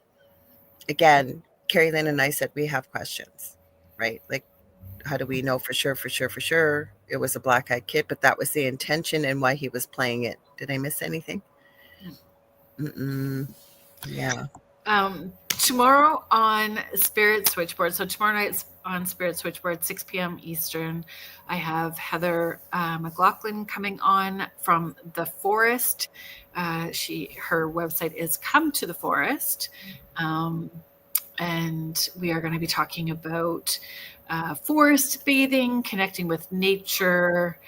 Again, Kerrilynn and I said we have questions, right? Like, how do we know for sure it was a black-eyed kid? But that was the intention and why he was playing it. Did I miss anything? Yeah. Tomorrow on Spirit Switchboard. So tomorrow night's on Spirit Switchboard, 6 p.m. Eastern. I have Heather McLaughlin coming on from The Forest. Her website is Come to the Forest. And we are going to be talking about forest bathing, connecting with nature,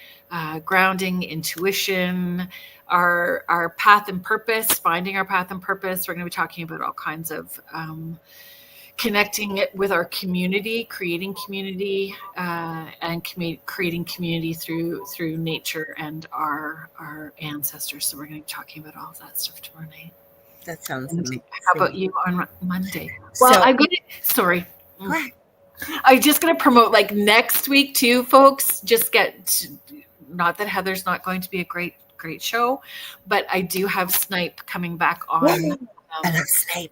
grounding, intuition, our path and purpose, finding our path and purpose. We're going to be talking about all kinds of connecting it with our community, creating community, and creating community through nature and our ancestors. So we're going to be talking about all of that stuff tomorrow night. That sounds amazing. How about you on Monday? Well, I'm going to, sorry. Go ahead. I'm just going to promote like next week too, folks. Not that Heather's not going to be a great show, but I do have Snipe coming back on. I love Snipe.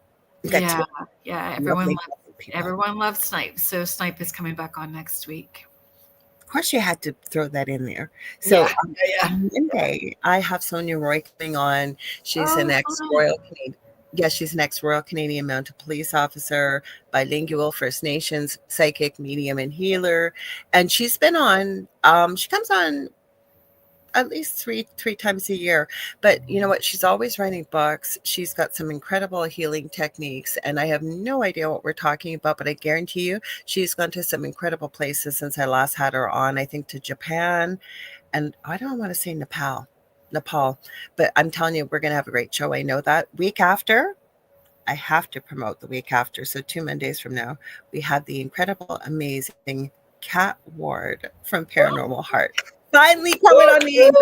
Everyone loves Snipe. So Snipe is coming back on next week. Of course, you had to throw that in there. So on Monday, I have Sonia Roy coming on. She's an ex-Royal Canadian. Yes, she's an ex-Royal Canadian Mounted Police officer, bilingual, First Nations, psychic, medium, and healer. And she's been on. She comes on at least three times a year. But you know what? She's always writing books. She's got some incredible healing techniques, and I have no idea what we're talking about, but I guarantee you she's gone to some incredible places since I last had her on. I think to Japan, and I don't want to say Nepal, but I'm telling you, we're going to have a great show. I know that. Week after, I have to promote the week after. So 2 Mondays from now, we have the incredible, amazing Kat Ward from Paranormal Heart. Finally coming on the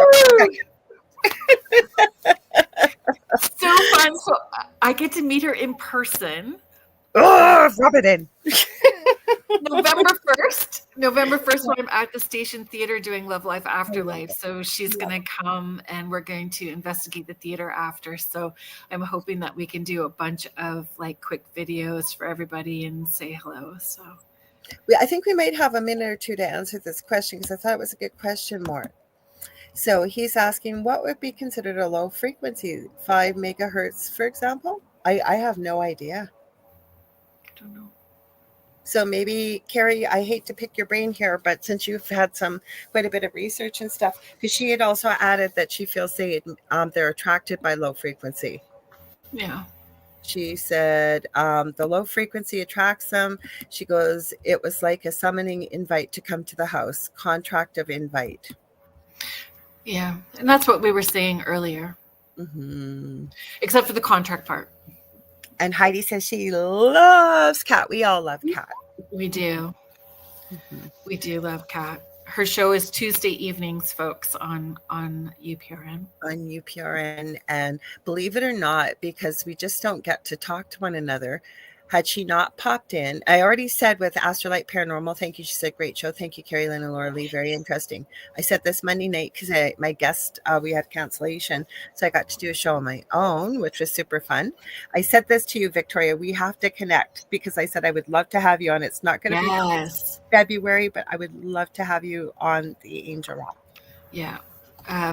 So fun. So I get to meet her in person. Oh, rub it in. November 1st when I'm at the Station Theater doing Love Life Afterlife. So she's going to come and we're going to investigate the theater after. So I'm hoping that we can do a bunch of like quick videos for everybody and say hello. So I think we might have a minute or two to answer this question because I thought it was a good question, Mort. So he's asking, what would be considered a low frequency? 5 megahertz, for example? I have no idea. I don't know. So maybe, Kerry, I hate to pick your brain here, but since you've had quite a bit of research and stuff, because she had also added that she feels they're attracted by low frequency. Yeah. She said the low frequency attracts them. She goes, it was like a summoning invite to come to the house, contract of invite. Yeah. And that's what we were saying earlier, except for the contract part. And Heidi says she loves Kat. We all love Kat. We do. We do love Kat. Her show is Tuesday evenings, folks, on UPRN. On UPRN. And believe it or not, because we just don't get to talk to one another, had she not popped in, I already said with Astrolight Paranormal, thank you. She said, great show. Thank you, Kerrilynn and Lorilei. Very interesting. I said this Monday night because my guest, we had cancellation. So I got to do a show on my own, which was super fun. I said this to you, Victoria, we have to connect because I said I would love to have you on. It's not going to be February, but I would love to have you on the Angel Rock. Yeah.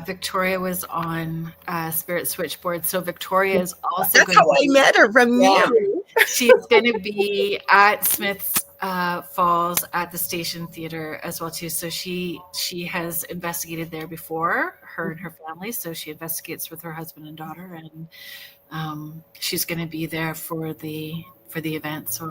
Victoria was on Spirit Switchboard. So Victoria is also That's how I met her, from you. She's going to be at Smith's Falls at the Station Theater as well too. So she has investigated there before, her and her family. So she investigates with her husband and daughter, and she's going to be there for the event. So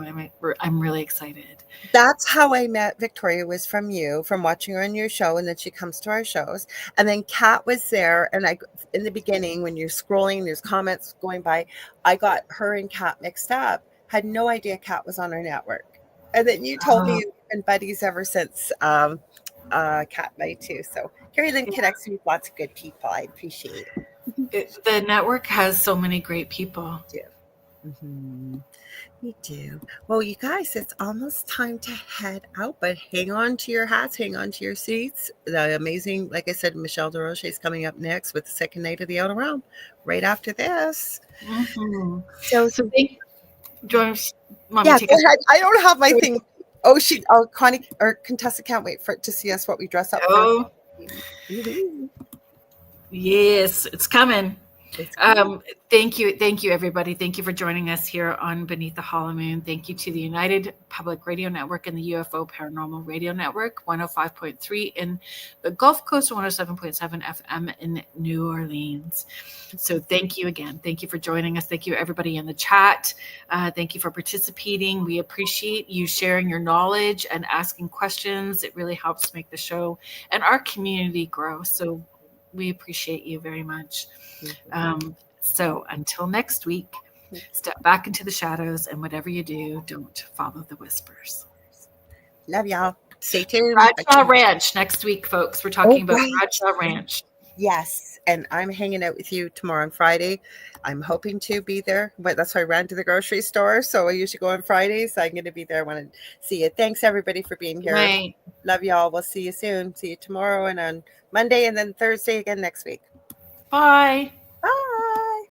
I'm really excited. That's how I met Victoria, was from you, from watching her on your show, and then she comes to our shows. And then Kat was there, and in the beginning, when you're scrolling, there's comments going by, I got her and Kat mixed up. Had no idea Kat was on our network. And then you told me you've been buddies ever since Kat and I too. So Kerrilynn connects me with lots of good people. I appreciate it. The network has so many great people. Yeah. We do. Well, you guys, it's almost time to head out, but hang on to your hats, hang on to your seats. The amazing, like I said, Michelle DeRoche is coming up next with the second night of the Outer Realm right after this. So thank you. Go ahead. I don't have my thing. Connie or Contessa can't wait to see us what we dress up for. Yes, it's coming. Thank you, everybody. Thank you for joining us here on Beneath the Hollow Moon. Thank you to the United Public Radio Network and the UFO Paranormal Radio Network, 105.3 in the Gulf Coast, 107.7 FM in New Orleans. So thank you again. Thank you for joining us. Thank you, everybody in the chat. Thank you for participating. We appreciate you sharing your knowledge and asking questions. It really helps make the show and our community grow. So we appreciate you very much. So until next week, step back into the shadows, and whatever you do, don't follow the whispers. Love y'all. Stay tuned. Bradshaw Ranch next week, folks. We're talking about Bradshaw Ranch. Yes, and I'm hanging out with you tomorrow on Friday. I'm hoping to be there, but that's why I ran to the grocery store. So I usually go on Fridays. So I'm going to be there. I want to see you. Thanks, everybody, for being here. Right. Love y'all. We'll see you soon. See you tomorrow and on Monday, and then Thursday again next week. Bye.